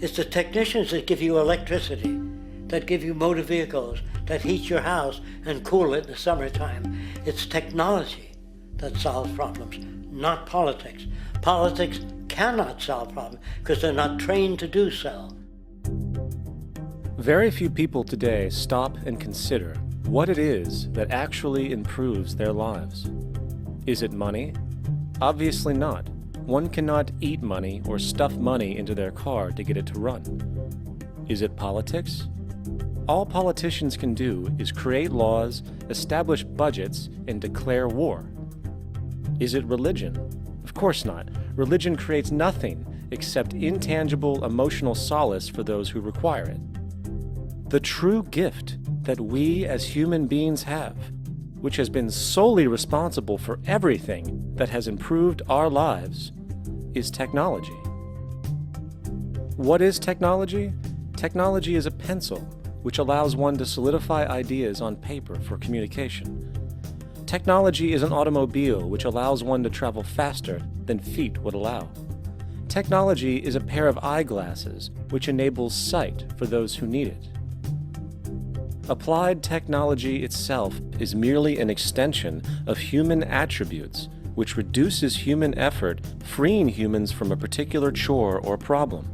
It's the technicians that give you electricity, that give you motor vehicles, that heat your house and cool it in the summertime. It's technology that solves problems, not politics. Politics cannot solve problems because they're not trained to do so. Very few people today stop and consider what it is that actually improves their lives. Is it money? Obviously not. One cannot eat money or stuff money into their car to get it to run. Is it politics? All politicians can do is create laws, establish budgets, and declare war. Is it religion? Of course not. Religion creates nothing except intangible emotional solace for those who require it. The true gift that we as human beings have, which has been solely responsible for everything that has improved our lives, is technology. What is technology? Technology is a pencil which allows one to solidify ideas on paper for communication. Technology is an automobile which allows one to travel faster than feet would allow. Technology is a pair of eyeglasses which enables sight for those who need it. Applied technology itself is merely an extension of human attributes which reduces human effort, freeing humans from a particular chore or problem.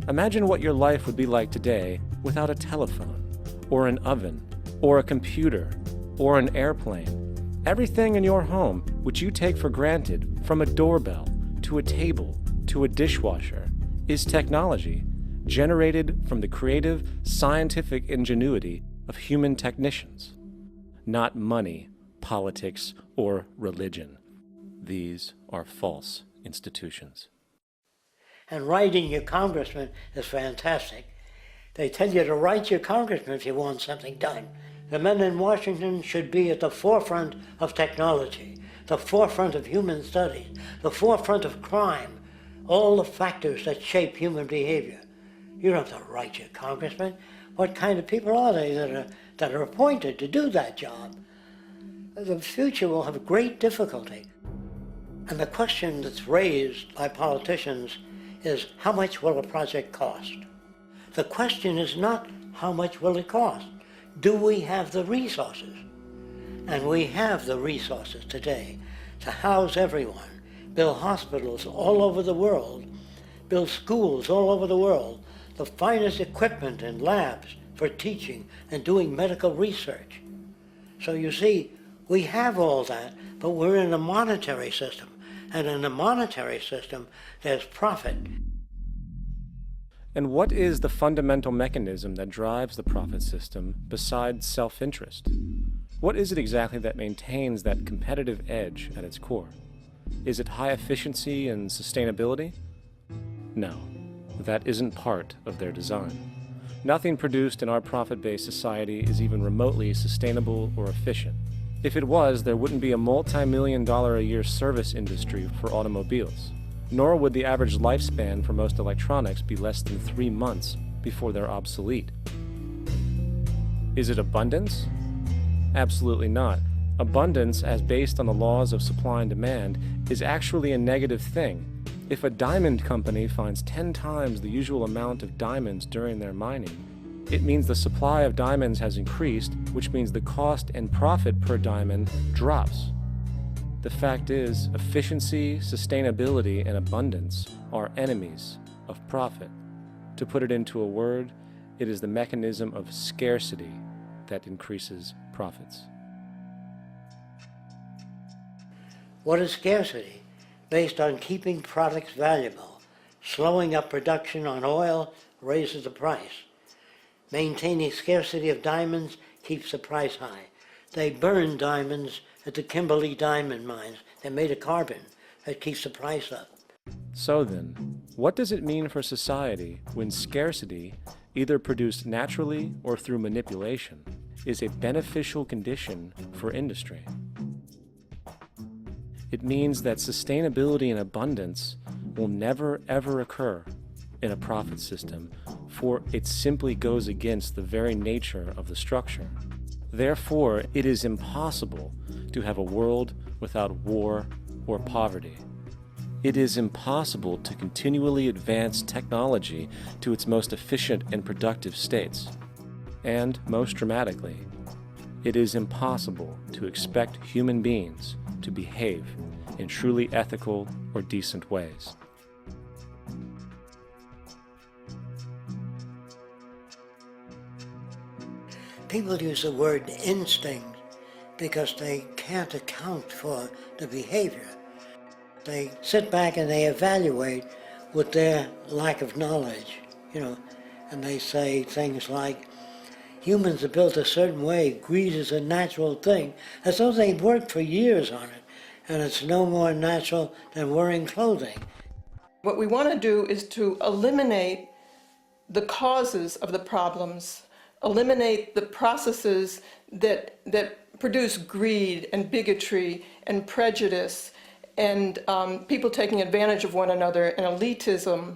Imagine what your life would be like today without a telephone, or an oven, or a computer, or an airplane. Everything in your home, which you take for granted, from a doorbell, to a table, to a dishwasher, is technology generated from the creative, scientific ingenuity of human technicians, not money, politics, or religion. These are false institutions. And writing your congressman is fantastic. They tell you to write your congressman if you want something done. The men in Washington should be at the forefront of technology, the forefront of human studies, the forefront of crime, all the factors that shape human behavior. You don't have to write your congressman. What kind of people are they that are appointed to do that job? The future will have great difficulty. And the question that's raised by politicians is, how much will a project cost? The question is not how much will it cost. Do we have the resources? And we have the resources today to house everyone, build hospitals all over the world, build schools all over the world, the finest equipment and labs for teaching and doing medical research. So you see, we have all that, but we're in a monetary system. And in a monetary system, there's profit. And what is the fundamental mechanism that drives the profit system besides self-interest? What is it exactly that maintains that competitive edge at its core? Is it high efficiency and sustainability? No, that isn't part of their design. Nothing produced in our profit-based society is even remotely sustainable or efficient. If it was, there wouldn't be a multi-million-dollar-a-year service industry for automobiles, nor would the average lifespan for most electronics be less than 3 months before they're obsolete. Is it abundance? Absolutely not. Abundance, as based on the laws of supply and demand, is actually a negative thing. If a diamond company finds 10 times the usual amount of diamonds during their mining, it means the supply of diamonds has increased, which means the cost and profit per diamond drops. The fact is, efficiency, sustainability, and abundance are enemies of profit. To put it into a word, it is the mechanism of scarcity that increases profits. What is scarcity? Based on keeping products valuable. Slowing up production on oil raises the price. Maintaining scarcity of diamonds keeps the price high. They burn diamonds at the Kimberley diamond mines. They're made of carbon. That keeps the price up. So then, what does it mean for society when scarcity, either produced naturally or through manipulation, is a beneficial condition for industry. It means that sustainability and abundance will never ever occur in a profit system, for it simply goes against the very nature of the structure. Therefore, it is impossible to have a world without war or poverty. It is impossible to continually advance technology to its most efficient and productive states. And, most dramatically, it is impossible to expect human beings to behave in truly ethical or decent ways. People use the word instinct because they can't account for the behavior. They sit back and they evaluate with their lack of knowledge, and they say things like, humans are built a certain way, greed is a natural thing, as though they've worked for years on it, and it's no more natural than wearing clothing. What we want to do is to eliminate the causes of the problems, eliminate the processes that produce greed and bigotry and prejudice and people taking advantage of one another and elitism,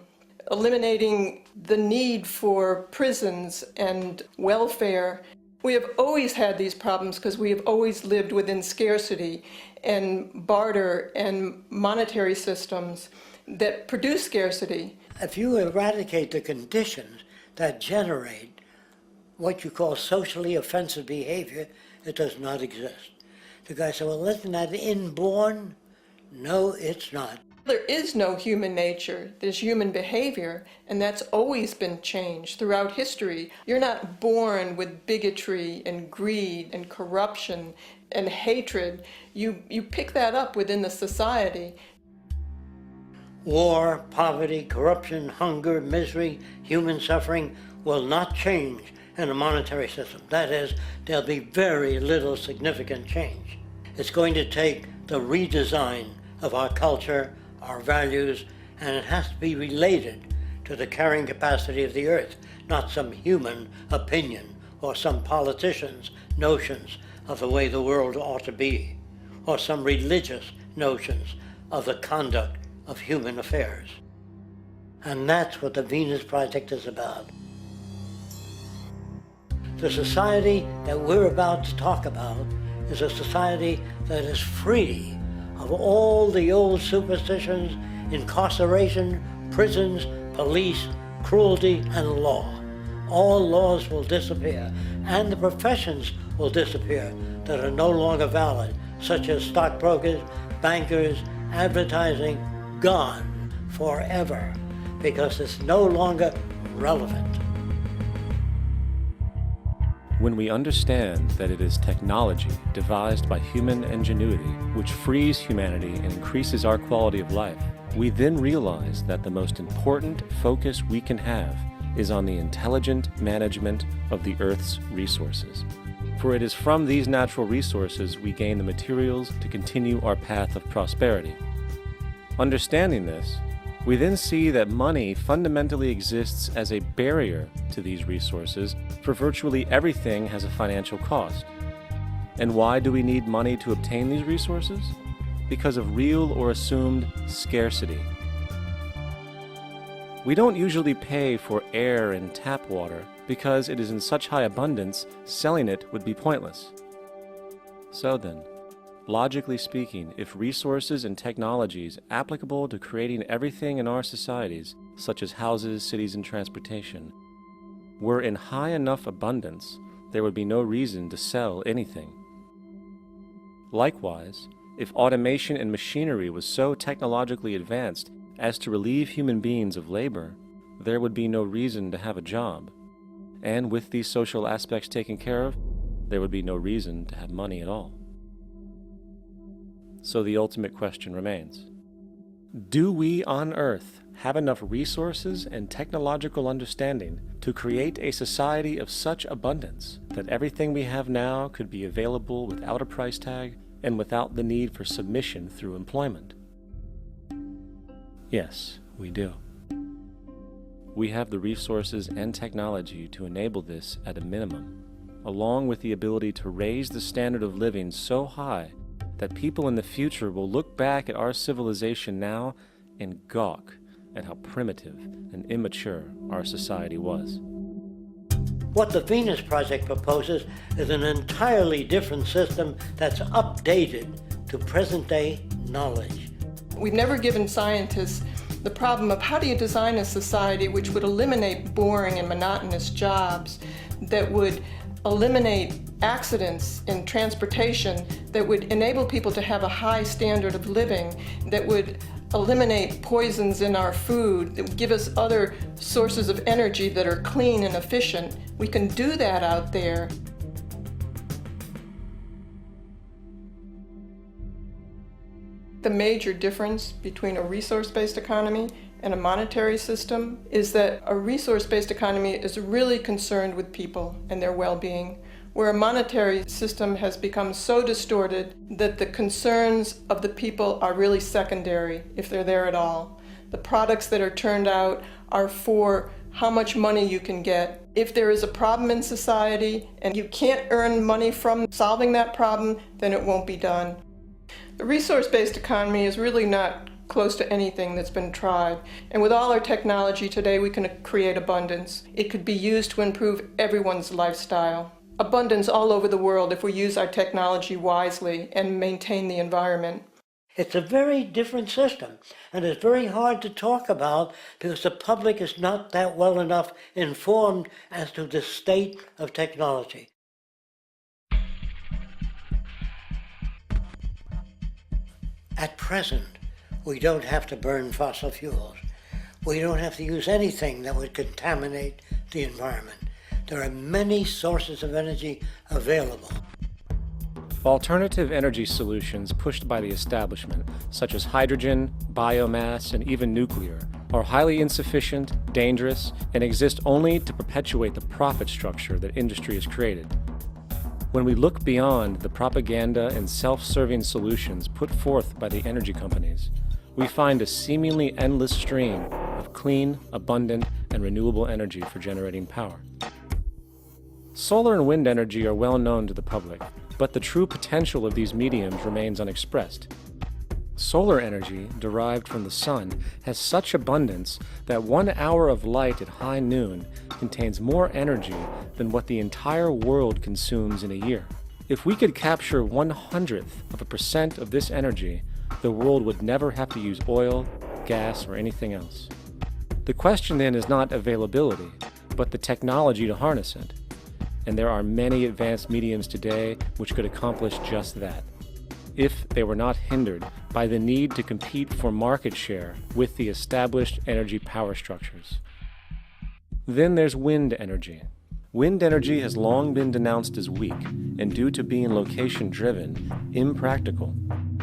eliminating the need for prisons and welfare. We have always had these problems because we have always lived within scarcity and barter and monetary systems that produce scarcity. If you eradicate the conditions that generate what you call socially offensive behavior, it does not exist. The guy said, well, isn't that inborn? No, it's not. There is no human nature, there's human behavior, and that's always been changed throughout history. You're not born with bigotry and greed and corruption and hatred. You pick that up within the society. War, poverty, corruption, hunger, misery, human suffering will not change in a monetary system. That is, there'll be very little significant change. It's going to take the redesign of our culture, our values, and it has to be related to the carrying capacity of the earth, not some human opinion or some politician's notions of the way the world ought to be, or some religious notions of the conduct of human affairs. And that's what the Venus Project is about. The society that we're about to talk about is a society that is free of all the old superstitions, incarceration, prisons, police, cruelty, and law. All laws will disappear, and the professions will disappear that are no longer valid, such as stockbrokers, bankers, advertising, gone forever, because it's no longer relevant. When we understand that it is technology devised by human ingenuity which frees humanity and increases our quality of life, we then realize that the most important focus we can have is on the intelligent management of the Earth's resources. For it is from these natural resources we gain the materials to continue our path of prosperity. Understanding this, we then see that money fundamentally exists as a barrier to these resources, for virtually everything has a financial cost. And why do we need money to obtain these resources? Because of real or assumed scarcity. We don't usually pay for air and tap water because it is in such high abundance, selling it would be pointless. So then, logically speaking, if resources and technologies applicable to creating everything in our societies, such as houses, cities, and transportation, were in high enough abundance, there would be no reason to sell anything. Likewise, if automation and machinery was so technologically advanced as to relieve human beings of labor, there would be no reason to have a job. And with these social aspects taken care of, there would be no reason to have money at all. So the ultimate question remains: do we on Earth have enough resources and technological understanding to create a society of such abundance that everything we have now could be available without a price tag and without the need for submission through employment? Yes, we do. We have the resources and technology to enable this at a minimum, along with the ability to raise the standard of living so high that people in the future will look back at our civilization now and gawk at how primitive and immature our society was. What the Venus Project proposes is an entirely different system that's updated to present-day knowledge. We've never given scientists the problem of how do you design a society which would eliminate boring and monotonous jobs, that would eliminate accidents in transportation, that would enable people to have a high standard of living, that would eliminate poisons in our food, that would give us other sources of energy that are clean and efficient. We can do that out there. The major difference between a resource-based economy and a monetary system is that a resource-based economy is really concerned with people and their well-being, where a monetary system has become so distorted that the concerns of the people are really secondary, if they're there at all. The products that are turned out are for how much money you can get. If there is a problem in society and you can't earn money from solving that problem, then it won't be done. The resource-based economy is really not close to anything that's been tried. And with all our technology today, we can create abundance. It could be used to improve everyone's lifestyle. Abundance all over the world if we use our technology wisely and maintain the environment. It's a very different system, and it's very hard to talk about because the public is not that well enough informed as to the state of technology. At present, we don't have to burn fossil fuels. We don't have to use anything that would contaminate the environment. There are many sources of energy available. Alternative energy solutions pushed by the establishment, such as hydrogen, biomass, and even nuclear, are highly insufficient, dangerous, and exist only to perpetuate the profit structure that industry has created. When we look beyond the propaganda and self-serving solutions put forth by the energy companies, we find a seemingly endless stream of clean, abundant, and renewable energy for generating power. Solar and wind energy are well known to the public, but the true potential of these mediums remains unexpressed. Solar energy, derived from the sun, has such abundance that 1 hour of light at high noon contains more energy than what the entire world consumes in a year. If we could capture 0.01% of this energy, the world would never have to use oil, gas, or anything else. The question then is not availability, but the technology to harness it. And there are many advanced mediums today which could accomplish just that, if they were not hindered by the need to compete for market share with the established energy power structures. Then there's wind energy. Wind energy has long been denounced as weak, and due to being location-driven, impractical.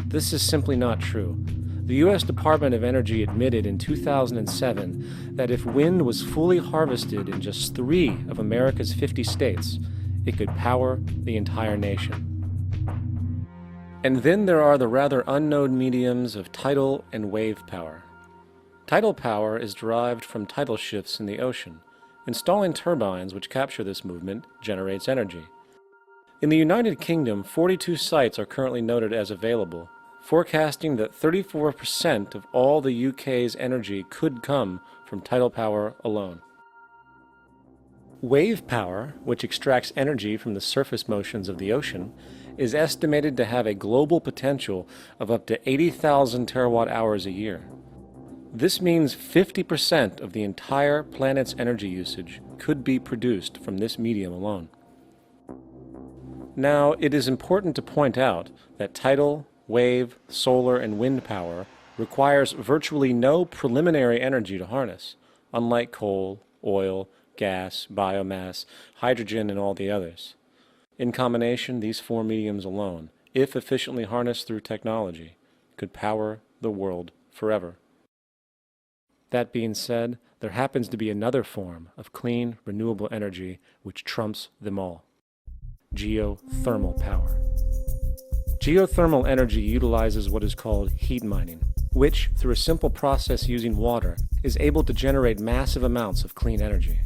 This is simply not true. The U.S. Department of Energy admitted in 2007 that if wind was fully harvested in just 3 of America's 50 states, it could power the entire nation. And then there are the rather unknown mediums of tidal and wave power. Tidal power is derived from tidal shifts in the ocean. Installing turbines which capture this movement generates energy. In the United Kingdom, 42 sites are currently noted as available, forecasting that 34% of all the UK's energy could come from tidal power alone. Wave power, which extracts energy from the surface motions of the ocean, is estimated to have a global potential of up to 80,000 terawatt-hours a year. This means 50% of the entire planet's energy usage could be produced from this medium alone. Now, it is important to point out that tidal, wave, solar, and wind power requires virtually no preliminary energy to harness, unlike coal, oil, gas, biomass, hydrogen, and all the others. In combination, these 4 mediums alone, if efficiently harnessed through technology, could power the world forever. That being said, there happens to be another form of clean, renewable energy which trumps them all: geothermal power. Geothermal energy utilizes what is called heat mining, which, through a simple process using water, is able to generate massive amounts of clean energy.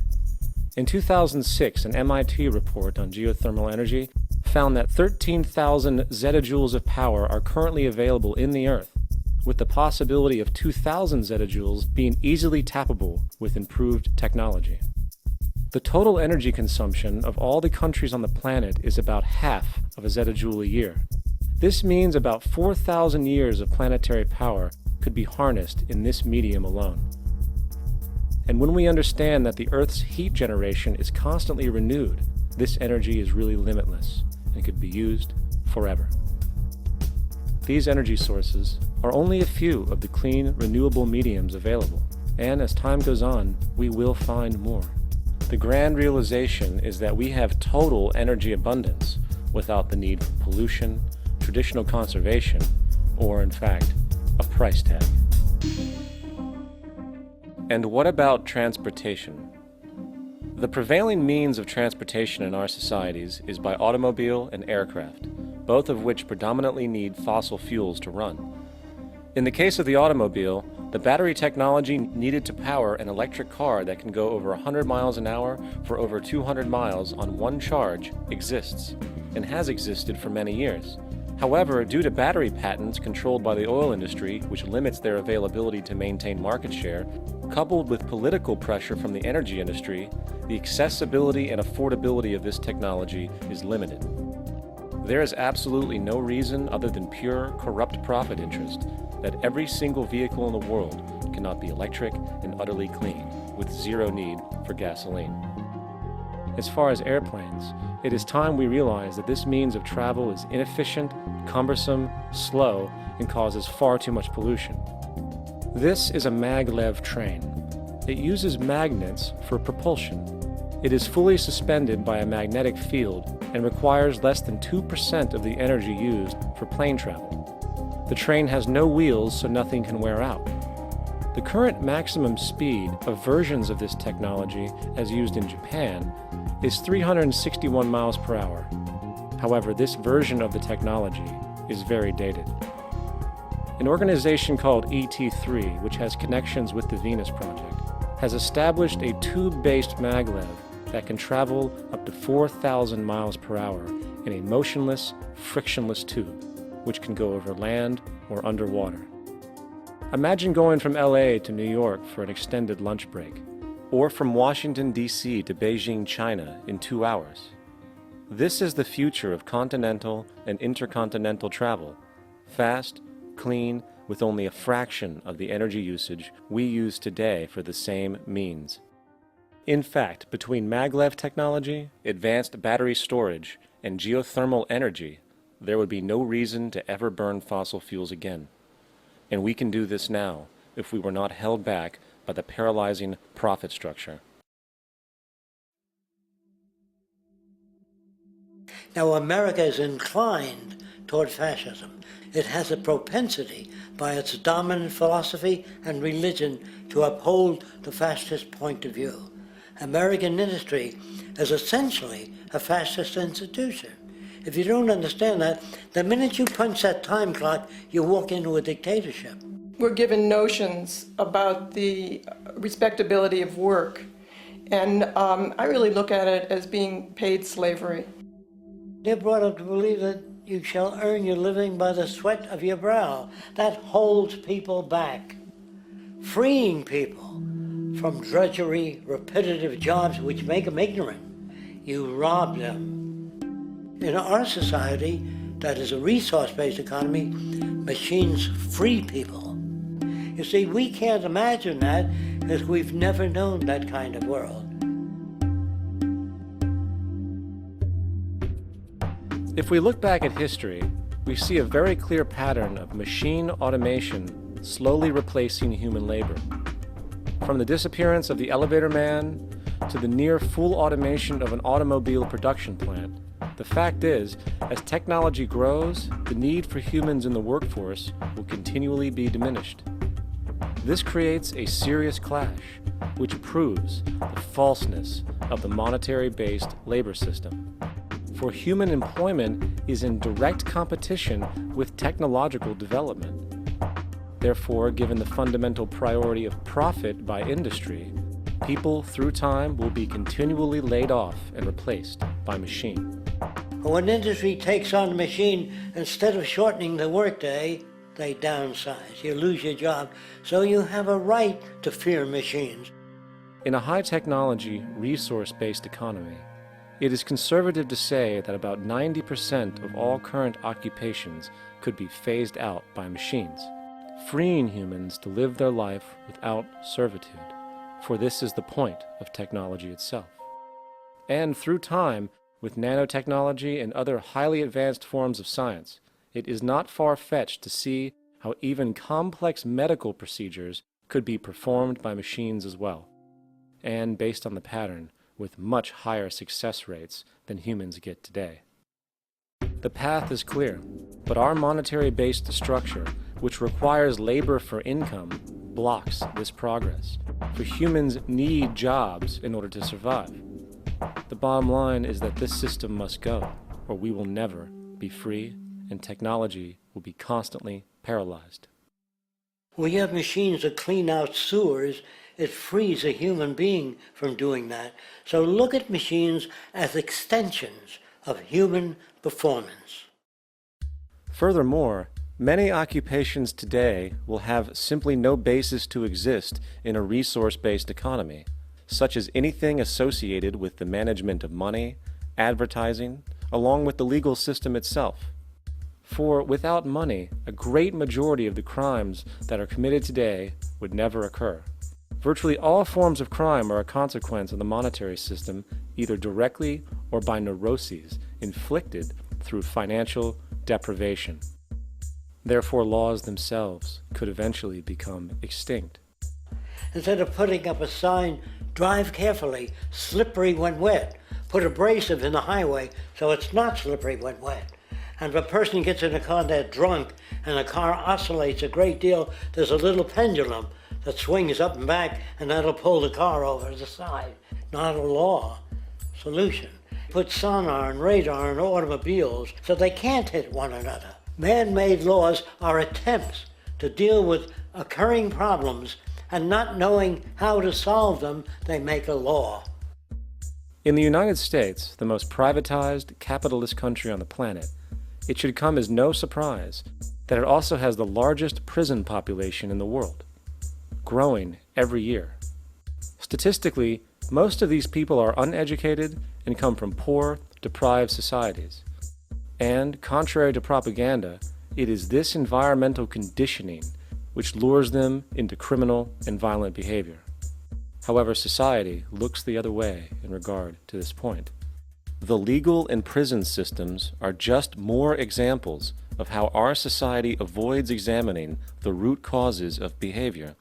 In 2006, an MIT report on geothermal energy found that 13,000 zettajoules of power are currently available in the Earth, with the possibility of 2,000 zettajoules being easily tappable with improved technology. The total energy consumption of all the countries on the planet is about half of a zettajoule a year. This means about 4,000 years of planetary power could be harnessed in this medium alone. And when we understand that the Earth's heat generation is constantly renewed, this energy is really limitless and could be used forever. These energy sources are only a few of the clean, renewable mediums available, and as time goes on, we will find more. The grand realization is that we have total energy abundance without the need for pollution, traditional conservation, or in fact, a price tag. And what about transportation? The prevailing means of transportation in our societies is by automobile and aircraft, both of which predominantly need fossil fuels to run. In the case of the automobile, the battery technology needed to power an electric car that can go over 100 miles an hour for over 200 miles on one charge exists, and has existed for many years. However, due to battery patents controlled by the oil industry, which limits their availability to maintain market share, coupled with political pressure from the energy industry, the accessibility and affordability of this technology is limited. There is absolutely no reason other than pure, corrupt profit interest that every single vehicle in the world cannot be electric and utterly clean, with zero need for gasoline. As far as airplanes, it is time we realize that this means of travel is inefficient, cumbersome, slow, and causes far too much pollution. This is a maglev train. It uses magnets for propulsion. It is fully suspended by a magnetic field and requires less than 2% of the energy used for plane travel. The train has no wheels, so nothing can wear out. The current maximum speed of versions of this technology, as used in Japan, is 361 miles per hour. However, this version of the technology is very dated. An organization called ET3, which has connections with the Venus Project, has established a tube-based maglev that can travel up to 4,000 miles per hour in a motionless, frictionless tube, which can go over land or underwater. Imagine going from LA to New York for an extended lunch break, or from Washington, D.C. to Beijing, China in 2 hours. This is the future of continental and intercontinental travel, fast, clean, with only a fraction of the energy usage we use today for the same means. In fact, between maglev technology, advanced battery storage, and geothermal energy, there would be no reason to ever burn fossil fuels again. And we can do this now if we were not held back by the paralyzing profit structure. Now, America is inclined toward fascism. It has a propensity by its dominant philosophy and religion to uphold the fascist point of view. American industry is essentially a fascist institution. If you don't understand that, the minute you punch that time clock, you walk into a dictatorship. We're given notions about the respectability of work, and I really look at it as being paid slavery. They're brought up to believe that you shall earn your living by the sweat of your brow. That holds people back, freeing people from drudgery, repetitive jobs which make them ignorant. You rob them. In our society, that is a resource-based economy, machines free people. You see, we can't imagine that because we've never known that kind of world. If we look back at history, we see a very clear pattern of machine automation slowly replacing human labor. From the disappearance of the elevator man to the near full automation of an automobile production plant, the fact is, as technology grows, the need for humans in the workforce will continually be diminished. This creates a serious clash, which proves the falseness of the monetary-based labor system. For human employment is in direct competition with technological development. Therefore, given the fundamental priority of profit by industry, People through time will be continually laid off and replaced by machine. When industry takes on a machine, instead of shortening the workday, they downsize. You lose your job. So you have a right to fear machines. In a high-technology, resource-based economy, it is conservative to say that about 90% of all current occupations could be phased out by machines, freeing humans to live their life without servitude, for this is the point of technology itself. And through time, with nanotechnology and other highly advanced forms of science, it is not far-fetched to see how even complex medical procedures could be performed by machines as well, and based on the pattern, with much higher success rates than humans get today. The path is clear, but our monetary-based structure, which requires labor for income, blocks this progress, for humans need jobs in order to survive. The bottom line is that this system must go, or we will never be free, and technology will be constantly paralyzed. When you have machines that clean out sewers, it frees a human being from doing that. So look at machines as extensions of human performance. Furthermore, many occupations today will have simply no basis to exist in a resource-based economy, such as anything associated with the management of money, advertising, along with the legal system itself. For without money, a great majority of the crimes that are committed today would never occur. Virtually all forms of crime are a consequence of the monetary system, either directly or by neuroses inflicted through financial deprivation. Therefore, laws themselves could eventually become extinct. Instead of putting up a sign, drive carefully, slippery when wet, put abrasive in the highway so it's not slippery when wet. And if a person gets in a car that's drunk and the car oscillates a great deal, there's a little pendulum that swings up and back, and that'll pull the car over to the side. Not a law solution. Put sonar and radar in automobiles so they can't hit one another. Man-made laws are attempts to deal with occurring problems, and not knowing how to solve them, they make a law. In the United States, the most privatized, capitalist country on the planet, it should come as no surprise that it also has the largest prison population in the world, growing every year. Statistically, most of these people are uneducated and come from poor, deprived societies. And, contrary to propaganda, it is this environmental conditioning which lures them into criminal and violent behavior. However, society looks the other way in regard to this point. The legal and prison systems are just more examples of how our society avoids examining the root causes of behavior.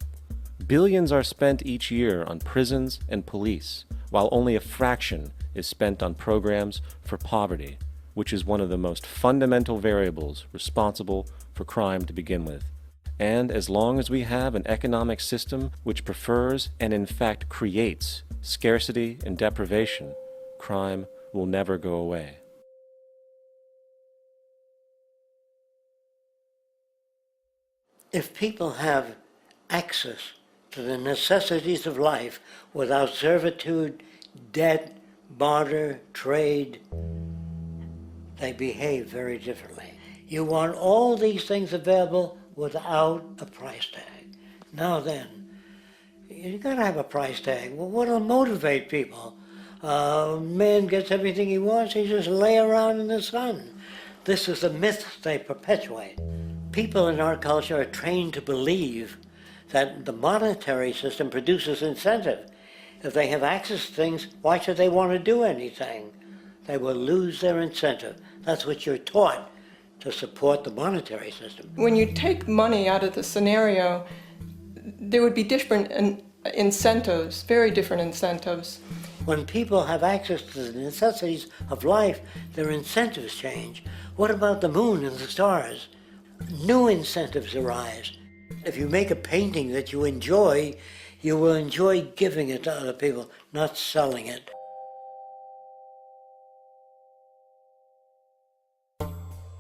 Billions are spent each year on prisons and police, while only a fraction is spent on programs for poverty, which is one of the most fundamental variables responsible for crime to begin with. And as long as we have an economic system which prefers and in fact creates scarcity and deprivation, crime will never go away. If people have access to the necessities of life without servitude, debt, barter, trade, they behave very differently. You want all these things available without a price tag. Now then, you gotta have a price tag. Well, what'll motivate people? Man gets everything he wants, he just lay around in the sun. This is the myth they perpetuate. People in our culture are trained to believe that the monetary system produces incentive. If they have access to things, why should they want to do anything? They will lose their incentive. That's what you're taught to support the monetary system. When you take money out of the scenario, there would be different incentives, very different incentives. When people have access to the necessities of life, their incentives change. What about the moon and the stars? New incentives arise. If you make a painting that you enjoy, you will enjoy giving it to other people, not selling it.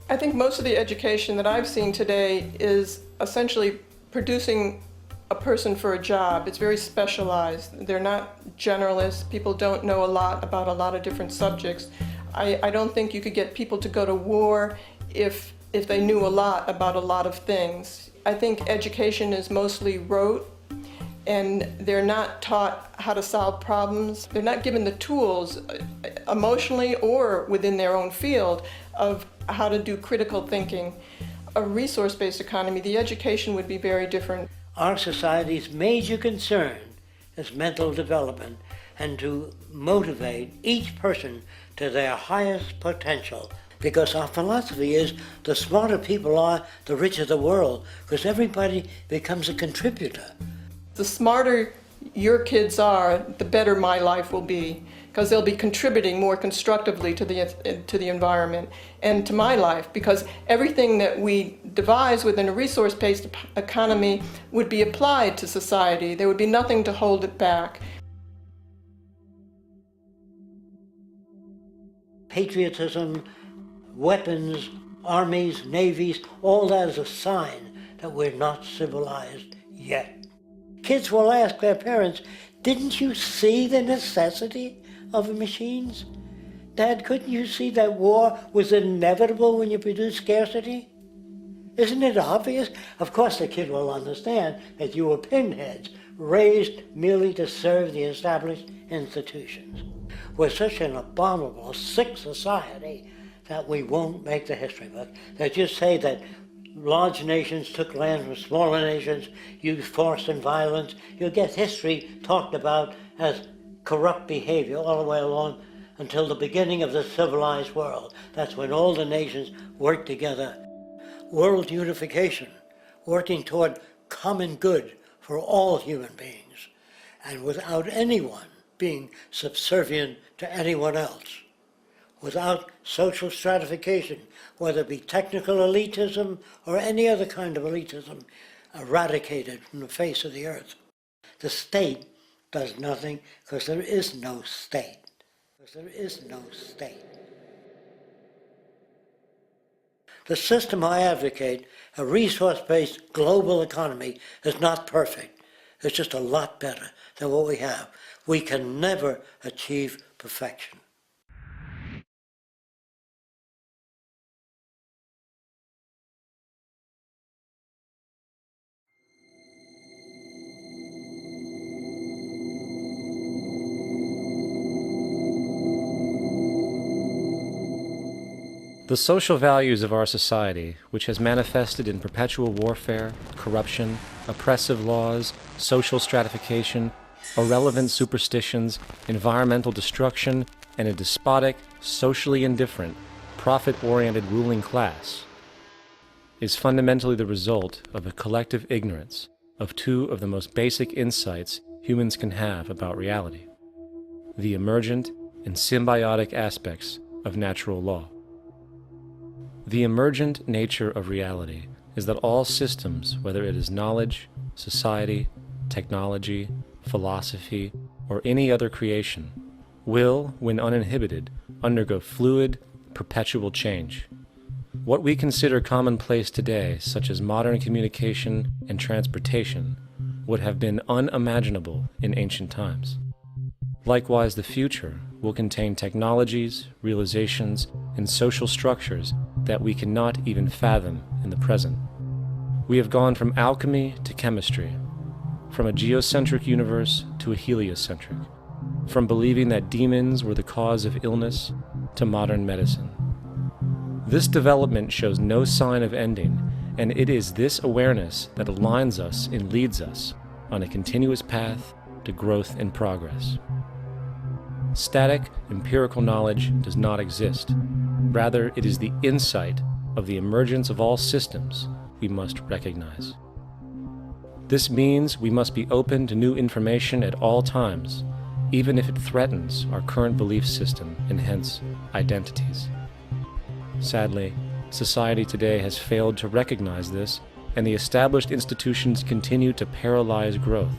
I think most of the education that I've seen today is essentially producing a person for a job. It's very specialized. They're not generalists. People don't know a lot about a lot of different subjects. I don't think you could get people to go to war if they knew a lot about a lot of things. I think education is mostly rote, and they're not taught how to solve problems. They're not given the tools emotionally or within their own field of how to do critical thinking. A resource-based economy, the education would be very different. Our society's major concern is mental development and to motivate each person to their highest potential. Because our philosophy is the smarter people are, the richer the world, because everybody becomes a contributor. The smarter your kids are, the better my life will be, because they'll be contributing more constructively to the environment and to my life, because everything that we devise within a resource-based economy would be applied to society. There would be nothing to hold it back. Patriotism, weapons, armies, navies, all that is a sign that we're not civilized yet. Kids will ask their parents, didn't you see the necessity of the machines? Dad, couldn't you see that war was inevitable when you produce scarcity? Isn't it obvious? Of course the kid will understand that you were pinheads, raised merely to serve the established institutions. We're such an abominable, sick society that we won't make the history book. They just say that large nations took land from smaller nations, used force and violence. You'll get history talked about as corrupt behavior all the way along until the beginning of the civilized world. That's when all the nations work together. World unification, working toward common good for all human beings, and without anyone being subservient to anyone else. Without social stratification, whether it be technical elitism or any other kind of elitism, eradicated from the face of the earth. The state does nothing because there is no state. There is no state. The system I advocate, a resource-based global economy, is not perfect. It's just a lot better than what we have. We can never achieve perfection. The social values of our society, which has manifested in perpetual warfare, corruption, oppressive laws, social stratification, irrelevant superstitions, environmental destruction, and a despotic, socially indifferent, profit-oriented ruling class, is fundamentally the result of a collective ignorance of two of the most basic insights humans can have about reality: the emergent and symbiotic aspects of natural law. The emergent nature of reality is that all systems, whether it is knowledge, society, technology, philosophy, or any other creation, will, when uninhibited, undergo fluid, perpetual change. What we consider commonplace today, such as modern communication and transportation, would have been unimaginable in ancient times. Likewise, the future will contain technologies, realizations, and social structures that we cannot even fathom in the present. We have gone from alchemy to chemistry, from a geocentric universe to a heliocentric, from believing that demons were the cause of illness to modern medicine. This development shows no sign of ending, and it is this awareness that aligns us and leads us on a continuous path to growth and progress. Static, empirical knowledge does not exist. Rather, it is the insight of the emergence of all systems we must recognize. This means we must be open to new information at all times, even if it threatens our current belief system and hence identities. Sadly, society today has failed to recognize this, and the established institutions continue to paralyze growth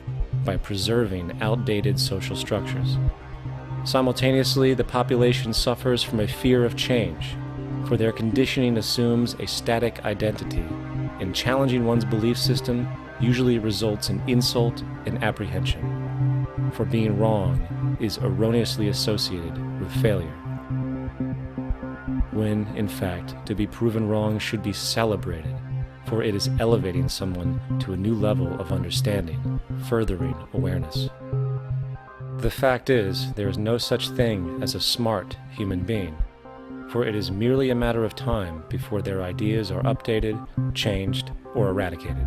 by preserving outdated social structures. Simultaneously, the population suffers from a fear of change, for their conditioning assumes a static identity in challenging one's belief system usually results in insult and apprehension, for being wrong is erroneously associated with failure, when, in fact, to be proven wrong should be celebrated, for it is elevating someone to a new level of understanding, furthering awareness. The fact is, there is no such thing as a smart human being, for it is merely a matter of time before their ideas are updated, changed, or eradicated.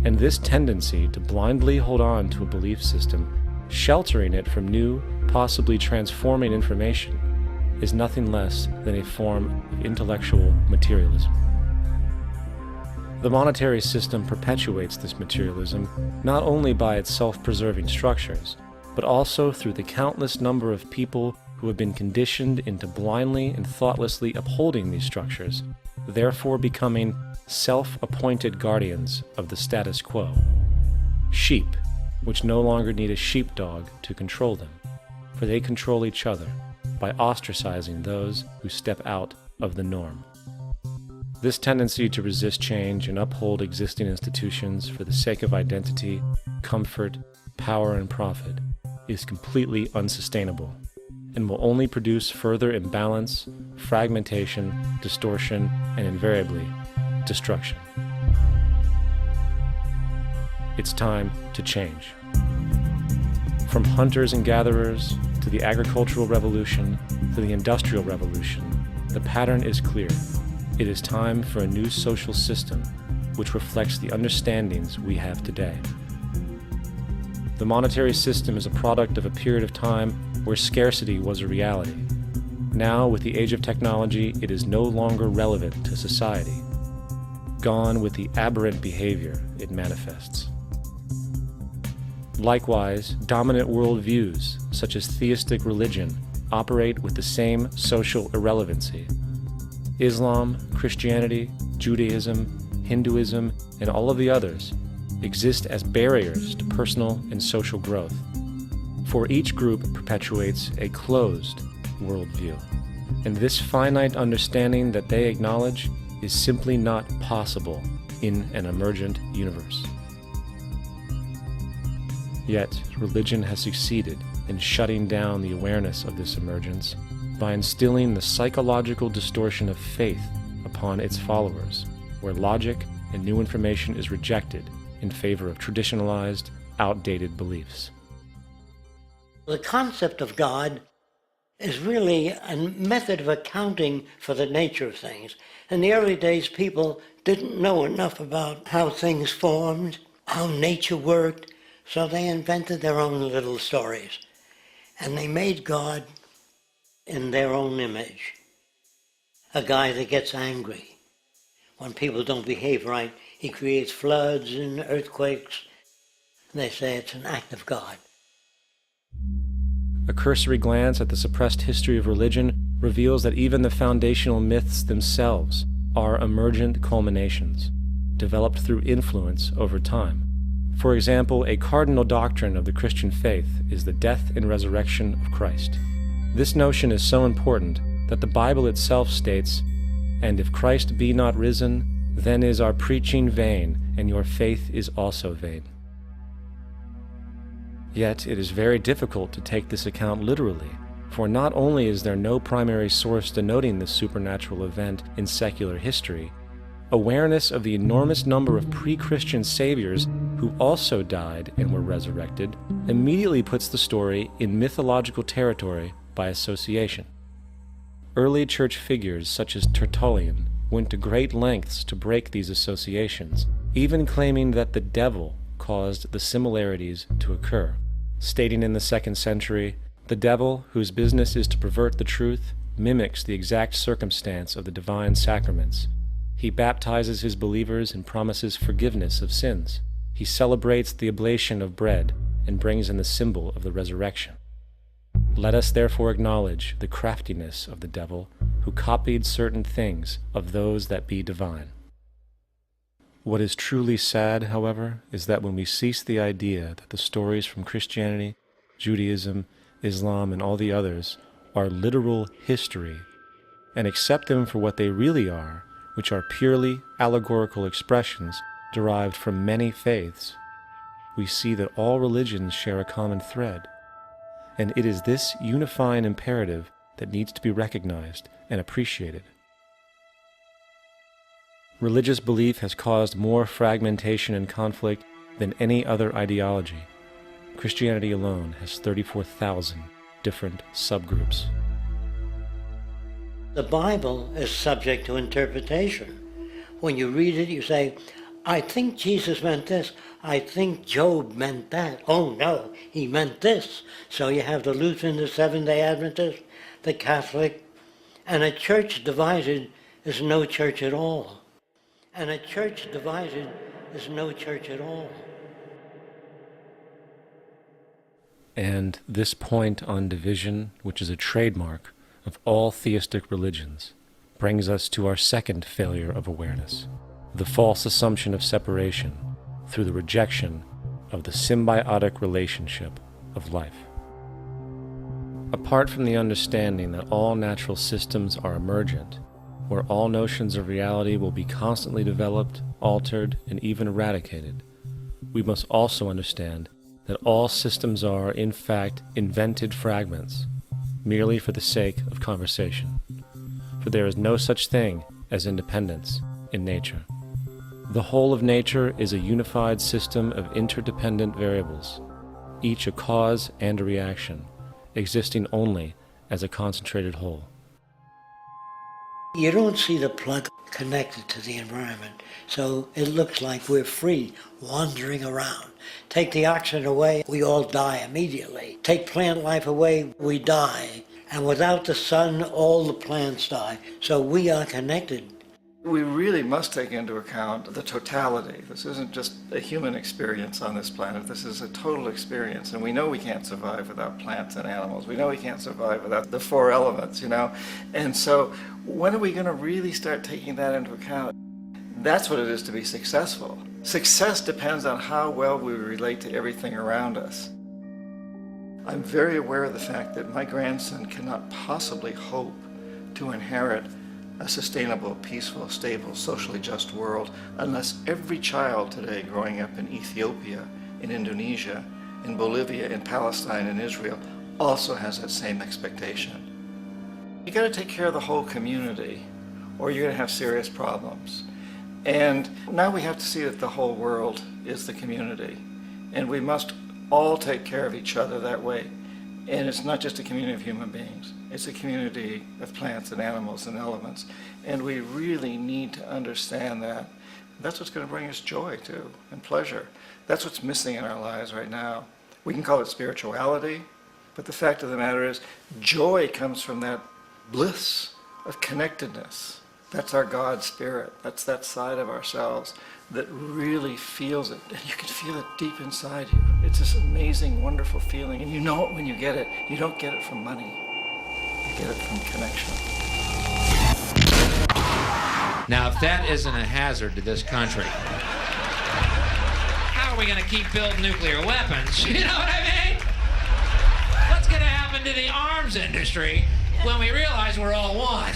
And this tendency to blindly hold on to a belief system, sheltering it from new, possibly transforming information, is nothing less than a form of intellectual materialism. The monetary system perpetuates this materialism not only by its self-preserving structures, but also through the countless number of people who have been conditioned into blindly and thoughtlessly upholding these structures, therefore becoming self-appointed guardians of the status quo. Sheep, which no longer need a sheepdog to control them, for they control each other by ostracizing those who step out of the norm. This tendency to resist change and uphold existing institutions for the sake of identity, comfort, power, and profit is completely unsustainable and will only produce further imbalance, fragmentation, distortion, and invariably, destruction. It's time to change. From hunters and gatherers to the agricultural revolution to the industrial revolution, the pattern is clear. It is time for a new social system which reflects the understandings we have today. The monetary system is a product of a period of time where scarcity was a reality. Now, with the age of technology, it is no longer relevant to society. Gone with the aberrant behavior it manifests. Likewise, dominant worldviews, such as theistic religion, operate with the same social irrelevancy. Islam, Christianity, Judaism, Hinduism, and all of the others exist as barriers to personal and social growth, for each group perpetuates a closed worldview, and this finite understanding that they acknowledge is simply not possible in an emergent universe. Yet, religion has succeeded in shutting down the awareness of this emergence by instilling the psychological distortion of faith upon its followers, where logic and new information is rejected in favor of traditionalized, outdated beliefs. The concept of God is really a method of accounting for the nature of things. In the early days, people didn't know enough about how things formed, how nature worked, so they invented their own little stories. And they made God in their own image. A guy that gets angry. When people don't behave right, he creates floods and earthquakes. They say it's an act of God. A cursory glance at the suppressed history of religion reveals that even the foundational myths themselves are emergent culminations, developed through influence over time. For example, a cardinal doctrine of the Christian faith is the death and resurrection of Christ. This notion is so important that the Bible itself states, "And if Christ be not risen, then is our preaching vain, and your faith is also vain." Yet it is very difficult to take this account literally, for not only is there no primary source denoting this supernatural event in secular history, awareness of the enormous number of pre-Christian saviors who also died and were resurrected immediately puts the story in mythological territory by association. Early church figures such as Tertullian went to great lengths to break these associations, even claiming that the devil caused the similarities to occur, stating in the 2nd century, "The devil, whose business is to pervert the truth, mimics the exact circumstance of the divine sacraments. He baptizes his believers and promises forgiveness of sins. He celebrates the oblation of bread and brings in the symbol of the resurrection. Let us therefore acknowledge the craftiness of the devil, who copied certain things of those that be divine." What is truly sad, however, is that when we cease the idea that the stories from Christianity, Judaism, Islam, and all the others are literal history, and accept them for what they really are, which are purely allegorical expressions derived from many faiths, we see that all religions share a common thread, and it is this unifying imperative that needs to be recognized and appreciated. Religious belief has caused more fragmentation and conflict than any other ideology. Christianity alone has 34,000 different subgroups. The Bible is subject to interpretation. When you read it, you say, I think Jesus meant this. I think Job meant that. Oh no, he meant this. So you have the Lutheran, the Seventh-day Adventist, the Catholic, and a church divided is no church at all. And a church divided is no church at all. And this point on division, which is a trademark of all theistic religions, brings us to our second failure of awareness, the false assumption of separation through the rejection of the symbiotic relationship of life. Apart from the understanding that all natural systems are emergent, where all notions of reality will be constantly developed, altered, and even eradicated, we must also understand that all systems are, in fact, invented fragments, merely for the sake of conversation. For there is no such thing as independence in nature. The whole of nature is a unified system of interdependent variables, each a cause and a reaction, existing only as a concentrated whole. You don't see the plug connected to the environment, so it looks like we're free, wandering around. Take the oxygen away, we all die immediately. Take plant life away, we die. And without the sun, all the plants die. So we are connected. We really must take into account the totality. This isn't just a human experience on this planet. This is a total experience. And we know we can't survive without plants and animals. We know we can't survive without the four elements, you know. And so when are we going to really start taking that into account? That's what it is to be successful. Success depends on how well we relate to everything around us. I'm very aware of the fact that my grandson cannot possibly hope to inherit a sustainable, peaceful, stable, socially just world unless every child today growing up in Ethiopia, in Indonesia, in Bolivia, in Palestine, in Israel also has that same expectation. You got to take care of the whole community or you're going to have serious problems. And now we have to see that the whole world is the community, and we must all take care of each other that way. And it's not just a community of human beings, it's a community of plants and animals and elements. And we really need to understand that. That's what's going to bring us joy too, and pleasure. That's what's missing in our lives right now. We can call it spirituality, but the fact of the matter is, joy comes from that bliss of connectedness. That's our God spirit. That's that side of ourselves that really feels it. And you can feel it deep inside you. It's this amazing, wonderful feeling. And you know it when you get it. You don't get it from money. You get it from connection. Now, if that isn't a hazard to this country, how are we going to keep building nuclear weapons? You know what I mean? What's going to happen to the arms industry when we realize we're all one?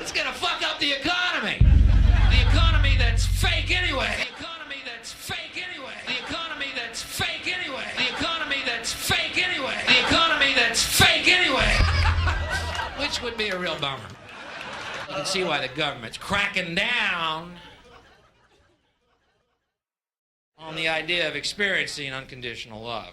It's going to fuck up the economy. The economy that's fake anyway. The economy that's fake anyway. The economy that's fake anyway. The economy that's fake anyway. The economy that's fake anyway. Which would be a real bummer. You can see why the government's cracking down on the idea of experiencing unconditional love.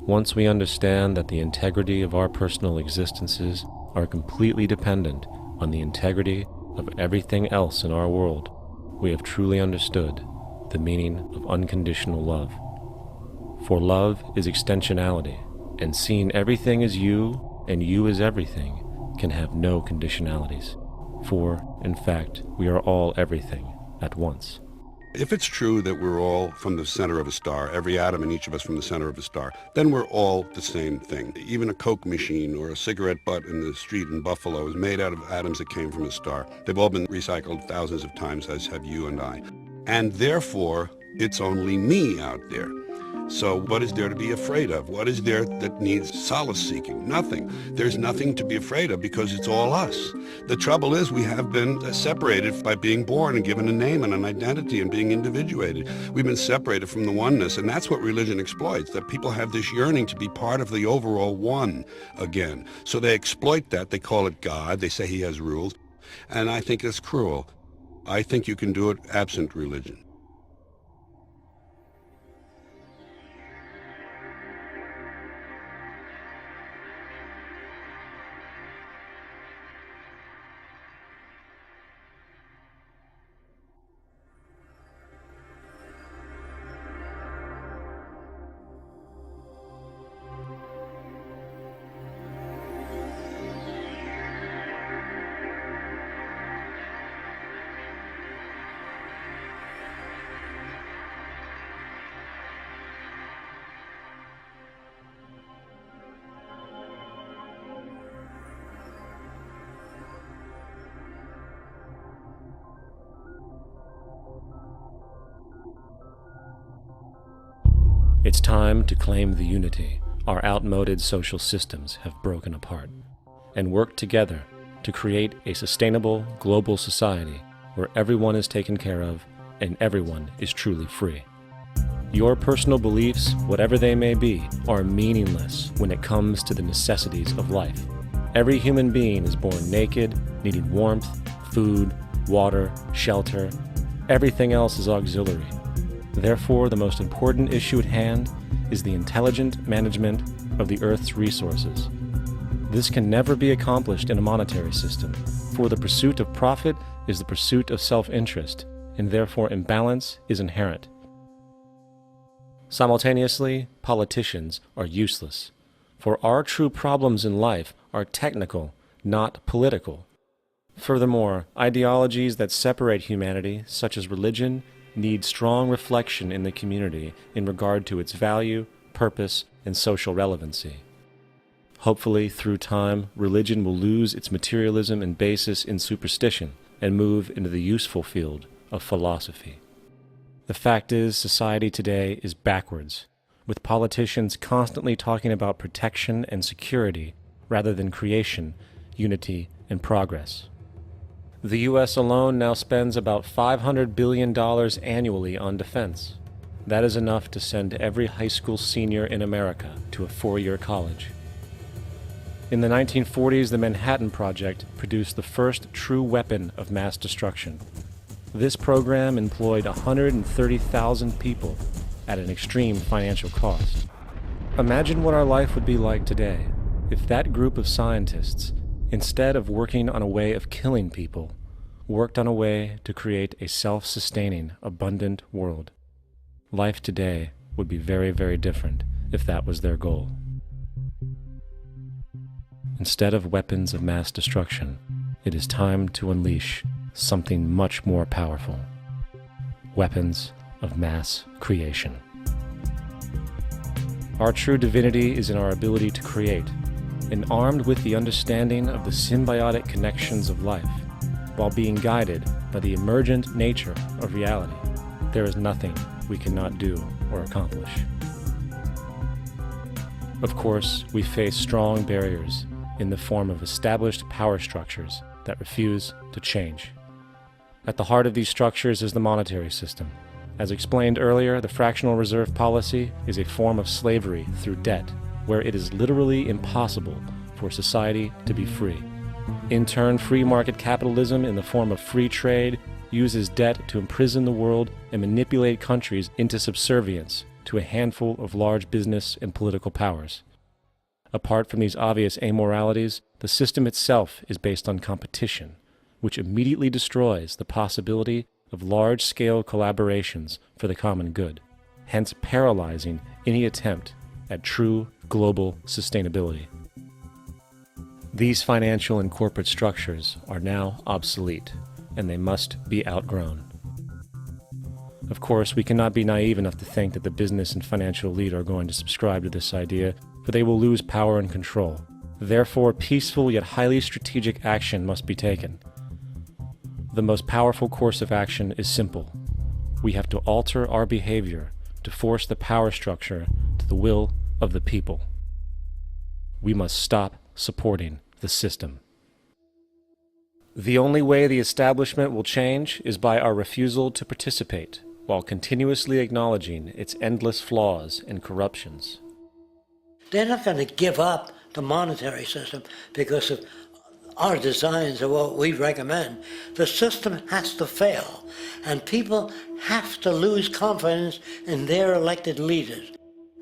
Once we understand that the integrity of our personal existences are completely dependent on the integrity of everything else in our world, we have truly understood the meaning of unconditional love. For love is extensionality, and seeing everything as you and you as everything can have no conditionalities. For, in fact, we are all everything at once. If it's true that we're all from the center of a star, every atom in each of us from the center of a star, then we're all the same thing. Even a Coke machine or a cigarette butt in the street in Buffalo is made out of atoms that came from a star. They've all been recycled thousands of times, as have you and I. And therefore, It's only me out there. So what is there to be afraid of? What is there that needs solace seeking? Nothing. There's nothing to be afraid of because it's all us. The trouble is we have been separated by being born and given a name and an identity and being individuated. We've been separated from the oneness, and that's what religion exploits, that people have this yearning to be part of the overall one again. So they exploit that. They call it God. They say he has rules. And I think it's cruel. I think you can do it absent religion. It's time to claim the unity our outmoded social systems have broken apart, and work together to create a sustainable global society where everyone is taken care of and everyone is truly free. Your personal beliefs, whatever they may be, are meaningless when it comes to the necessities of life. Every human being is born naked, needing warmth, food, water, shelter. Everything else is auxiliary. Therefore, the most important issue at hand is the intelligent management of the Earth's resources. This can never be accomplished in a monetary system, for the pursuit of profit is the pursuit of self-interest, and therefore imbalance is inherent. Simultaneously, politicians are useless, for our true problems in life are technical, not political. Furthermore, ideologies that separate humanity, such as religion, need strong reflection in the community in regard to its value, purpose, and social relevancy. Hopefully, through time, religion will lose its materialism and basis in superstition and move into the useful field of philosophy. The fact is, society today is backwards, with politicians constantly talking about protection and security rather than creation, unity, and progress. The U.S. alone now spends about $500 billion annually on defense. That is enough to send every high school senior in America to a 4-year college. In the 1940s, the Manhattan Project produced the first true weapon of mass destruction. This program employed 130,000 people at an extreme financial cost. Imagine what our life would be like today if that group of scientists, instead of working on a way of killing people, worked on a way to create a self-sustaining, abundant world. Life today would be very, very different if that was their goal. Instead of weapons of mass destruction, it is time to unleash something much more powerful. Weapons of mass creation. Our true divinity is in our ability to create, and armed with the understanding of the symbiotic connections of life, while being guided by the emergent nature of reality, there is nothing we cannot do or accomplish. Of course, we face strong barriers in the form of established power structures that refuse to change. At the heart of these structures is the monetary system. As explained earlier, the fractional reserve policy is a form of slavery through debt, where it is literally impossible for society to be free. In turn, free market capitalism in the form of free trade uses debt to imprison the world and manipulate countries into subservience to a handful of large business and political powers. Apart from these obvious amoralities, the system itself is based on competition, which immediately destroys the possibility of large-scale collaborations for the common good, hence paralyzing any attempt at true global sustainability. These financial and corporate structures are now obsolete, and they must be outgrown. Of course, we cannot be naive enough to think that the business and financial elite are going to subscribe to this idea, for they will lose power and control. Therefore, peaceful yet highly strategic action must be taken. The most powerful course of action is simple: We have to alter our behavior to force the power structure to the will of the people. We must stop supporting the system. The only way the establishment will change is by our refusal to participate, while continuously acknowledging its endless flaws and corruptions. They're not going to give up the monetary system because of our designs of what we recommend. The system has to fail, and people have to lose confidence in their elected leaders.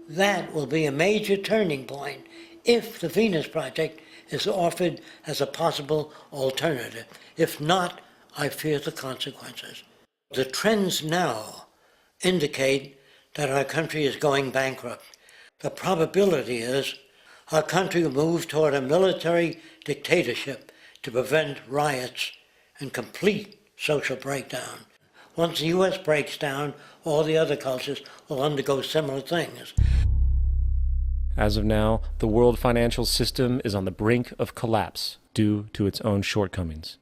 That will be a major turning point if the Venus Project is offered as a possible alternative. If not, I fear the consequences. The trends now indicate that our country is going bankrupt. The probability is our country will move toward a military dictatorship to prevent riots and complete social breakdown. Once the U.S. breaks down, all the other cultures will undergo similar things. As of now, the world financial system is on the brink of collapse due to its own shortcomings.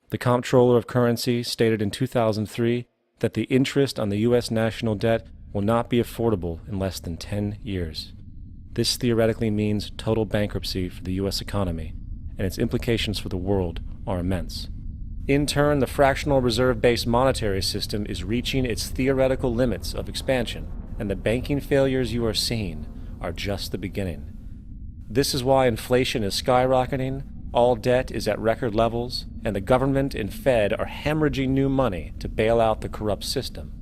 The Comptroller of Currency stated in 2003 that the interest on the U.S. national debt will not be affordable in less than 10 years. This theoretically means total bankruptcy for the U.S. economy, and its implications for the world are immense. In turn, the fractional reserve-based monetary system is reaching its theoretical limits of expansion, and the banking failures you are seeing are just the beginning. This is why inflation is skyrocketing, all debt is at record levels, and the government and Fed are hemorrhaging new money to bail out the corrupt system.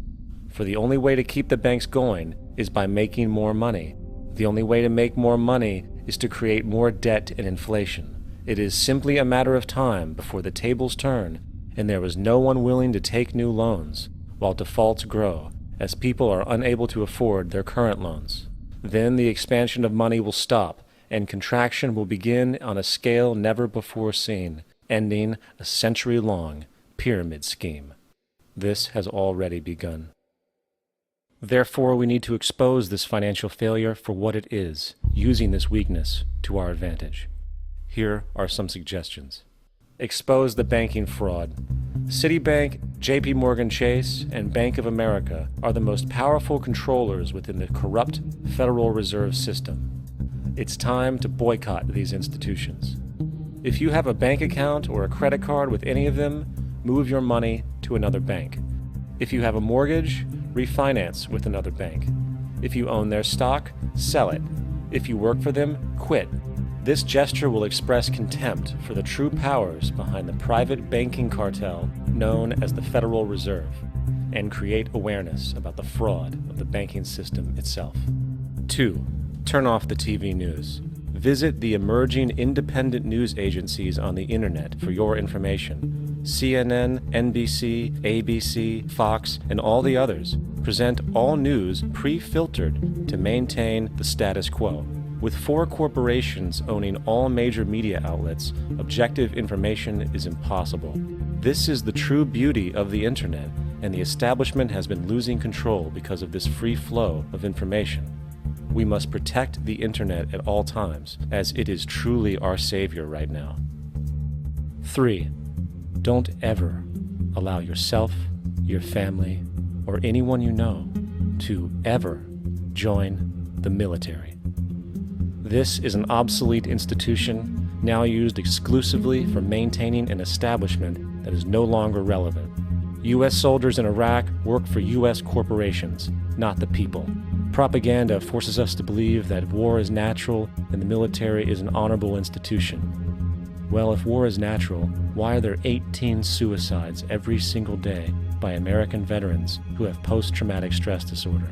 For the only way to keep the banks going is by making more money. The only way to make more money is to create more debt and inflation. It is simply a matter of time before the tables turn and there is no one willing to take new loans, while defaults grow as people are unable to afford their current loans. Then the expansion of money will stop, and contraction will begin on a scale never before seen, ending a century-long pyramid scheme. This has already begun. Therefore, we need to expose this financial failure for what it is, using this weakness to our advantage. Here are some suggestions. Expose the banking fraud. Citibank, JP Morgan Chase, and Bank of America are the most powerful controllers within the corrupt Federal Reserve System. It's time to boycott these institutions. If you have a bank account or a credit card with any of them, move your money to another bank. If you have a mortgage, refinance with another bank. If you own their stock, sell it. If you work for them, quit. This gesture will express contempt for the true powers behind the private banking cartel known as the Federal Reserve, and create awareness about the fraud of the banking system itself. 2. Turn off the TV news. Visit the emerging independent news agencies on the internet for your information. CNN, NBC, ABC, Fox, and all the others present all news pre-filtered to maintain the status quo. With 4 corporations owning all major media outlets, objective information is impossible. This is the true beauty of the internet, and the establishment has been losing control because of this free flow of information. We must protect the internet at all times, as it is truly our savior right now. 3. Don't ever allow yourself, your family, or anyone you know to ever join the military. This is an obsolete institution, now used exclusively for maintaining an establishment that is no longer relevant. U.S. soldiers in Iraq work for U.S. corporations, not the people. Propaganda forces us to believe that war is natural and the military is an honorable institution. Well, if war is natural, why are there 18 suicides every single day by American veterans who have post-traumatic stress disorder?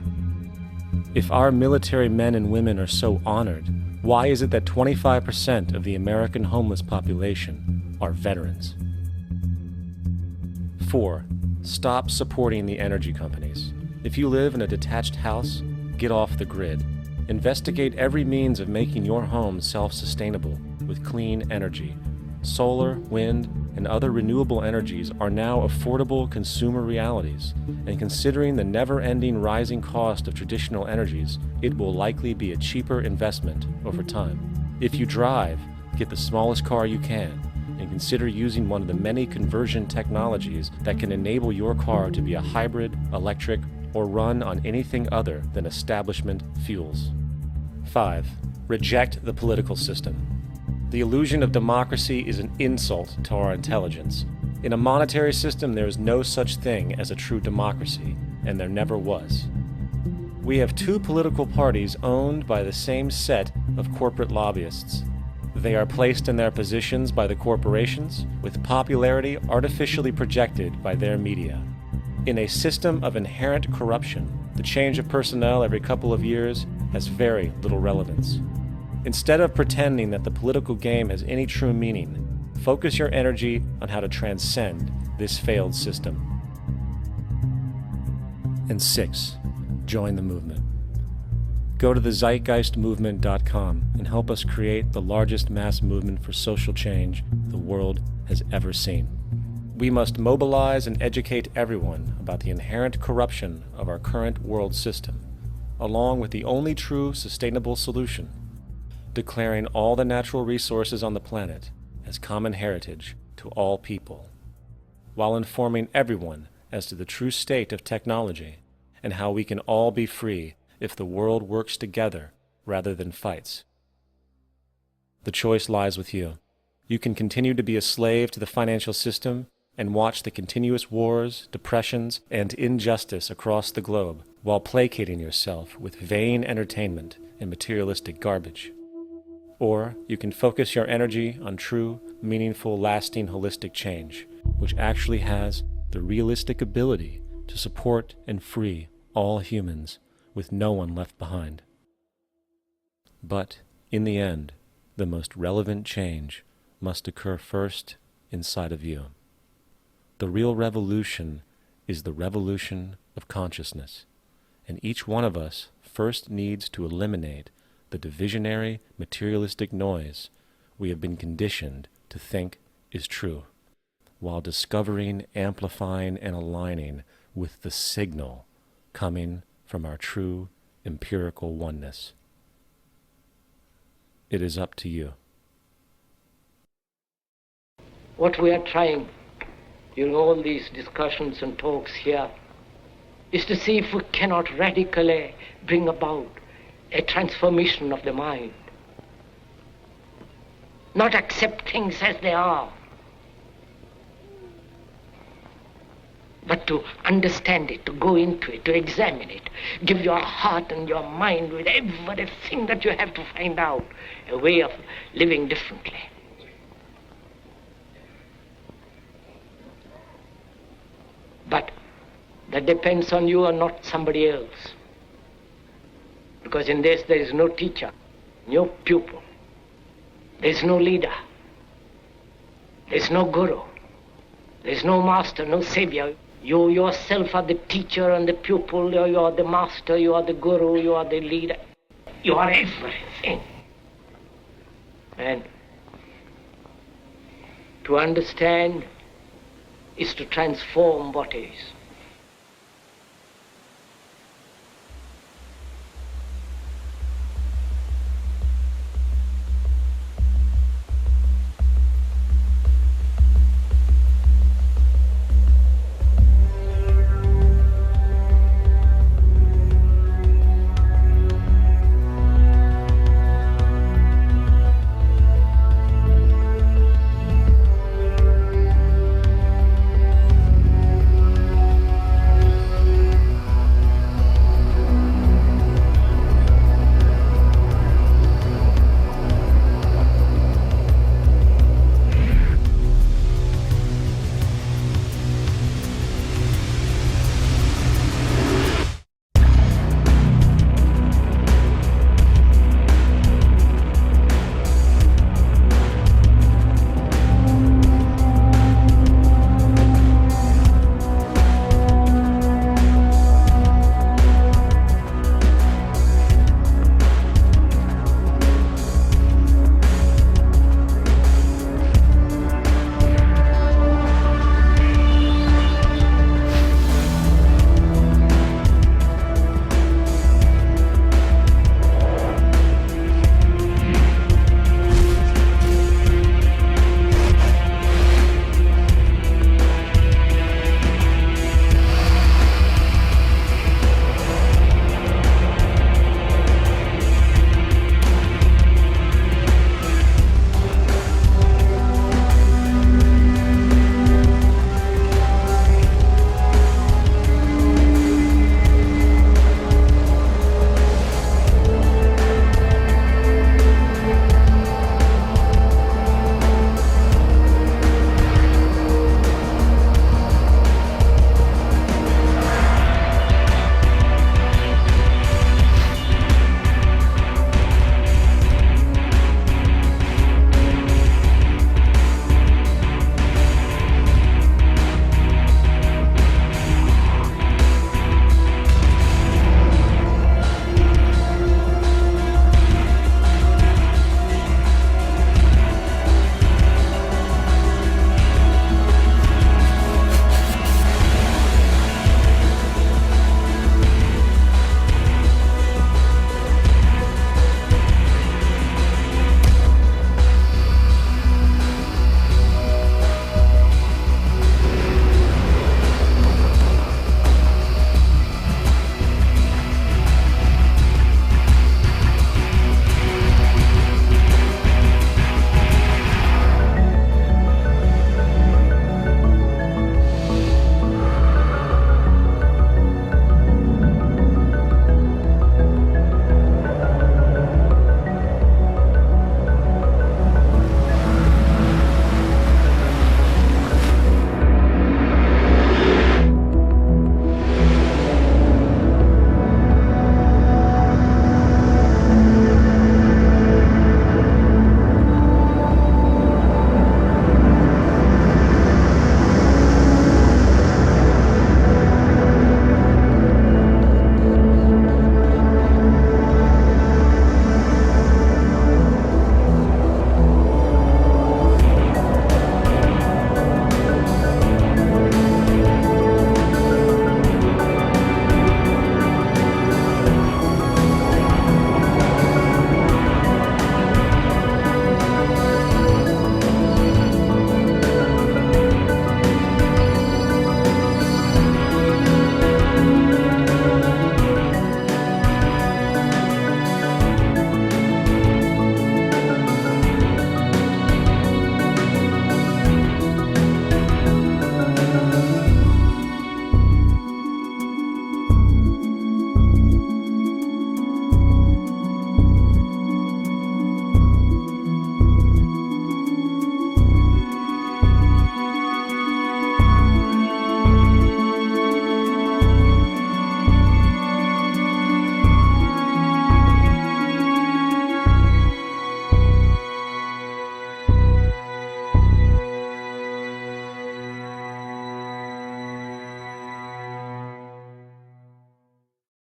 If our military men and women are so honored, why is it that 25% of the American homeless population are veterans? 4. Stop supporting the energy companies. If you live in a detached house, get off the grid. Investigate every means of making your home self-sustainable with clean energy. Solar, wind, and other renewable energies are now affordable consumer realities, and considering the never-ending rising cost of traditional energies, it will likely be a cheaper investment over time. If you drive, get the smallest car you can. and consider using one of the many conversion technologies that can enable your car to be a hybrid, electric, or run on anything other than establishment fuels. 5. Reject the political system. The illusion of democracy is an insult to our intelligence. In a monetary system, there is no such thing as a true democracy, and there never was. We have two political parties owned by the same set of corporate lobbyists. They are placed in their positions by the corporations, with popularity artificially projected by their media. In a system of inherent corruption, the change of personnel every couple of years has very little relevance. Instead of pretending that the political game has any true meaning, focus your energy on how to transcend this failed system. And 6. Join the movement. Go to the zeitgeistmovement.com and help us create the largest mass movement for social change the world has ever seen. We must mobilize and educate everyone about the inherent corruption of our current world system, along with the only true sustainable solution, declaring all the natural resources on the planet as common heritage to all people, while informing everyone as to the true state of technology and how we can all be free if the world works together rather than fights. The choice lies with you. You can continue to be a slave to the financial system and watch the continuous wars, depressions, and injustice across the globe while placating yourself with vain entertainment and materialistic garbage. Or you can focus your energy on true, meaningful, lasting, holistic change, which actually has the realistic ability to support and free all humans with no one left behind. But, in the end, the most relevant change must occur first inside of you. The real revolution is the revolution of consciousness, and each one of us first needs to eliminate the divisionary, materialistic noise we have been conditioned to think is true, while discovering, amplifying, and aligning with the signal coming from our true empirical oneness. It is up to you. What we are trying during all these discussions and talks here is to see if we cannot radically bring about a transformation of the mind. Not accept things as they are, but to understand it, to go into it, to examine it, give your heart and your mind with everything that you have to find out a way of living differently. But that depends on you and not somebody else. Because in this there is no teacher, no pupil, there is no leader, there is no guru, there is no master, no savior. You yourself are the teacher and the pupil, you are the master, you are the guru, you are the leader. You are everything. And to understand is to transform what is.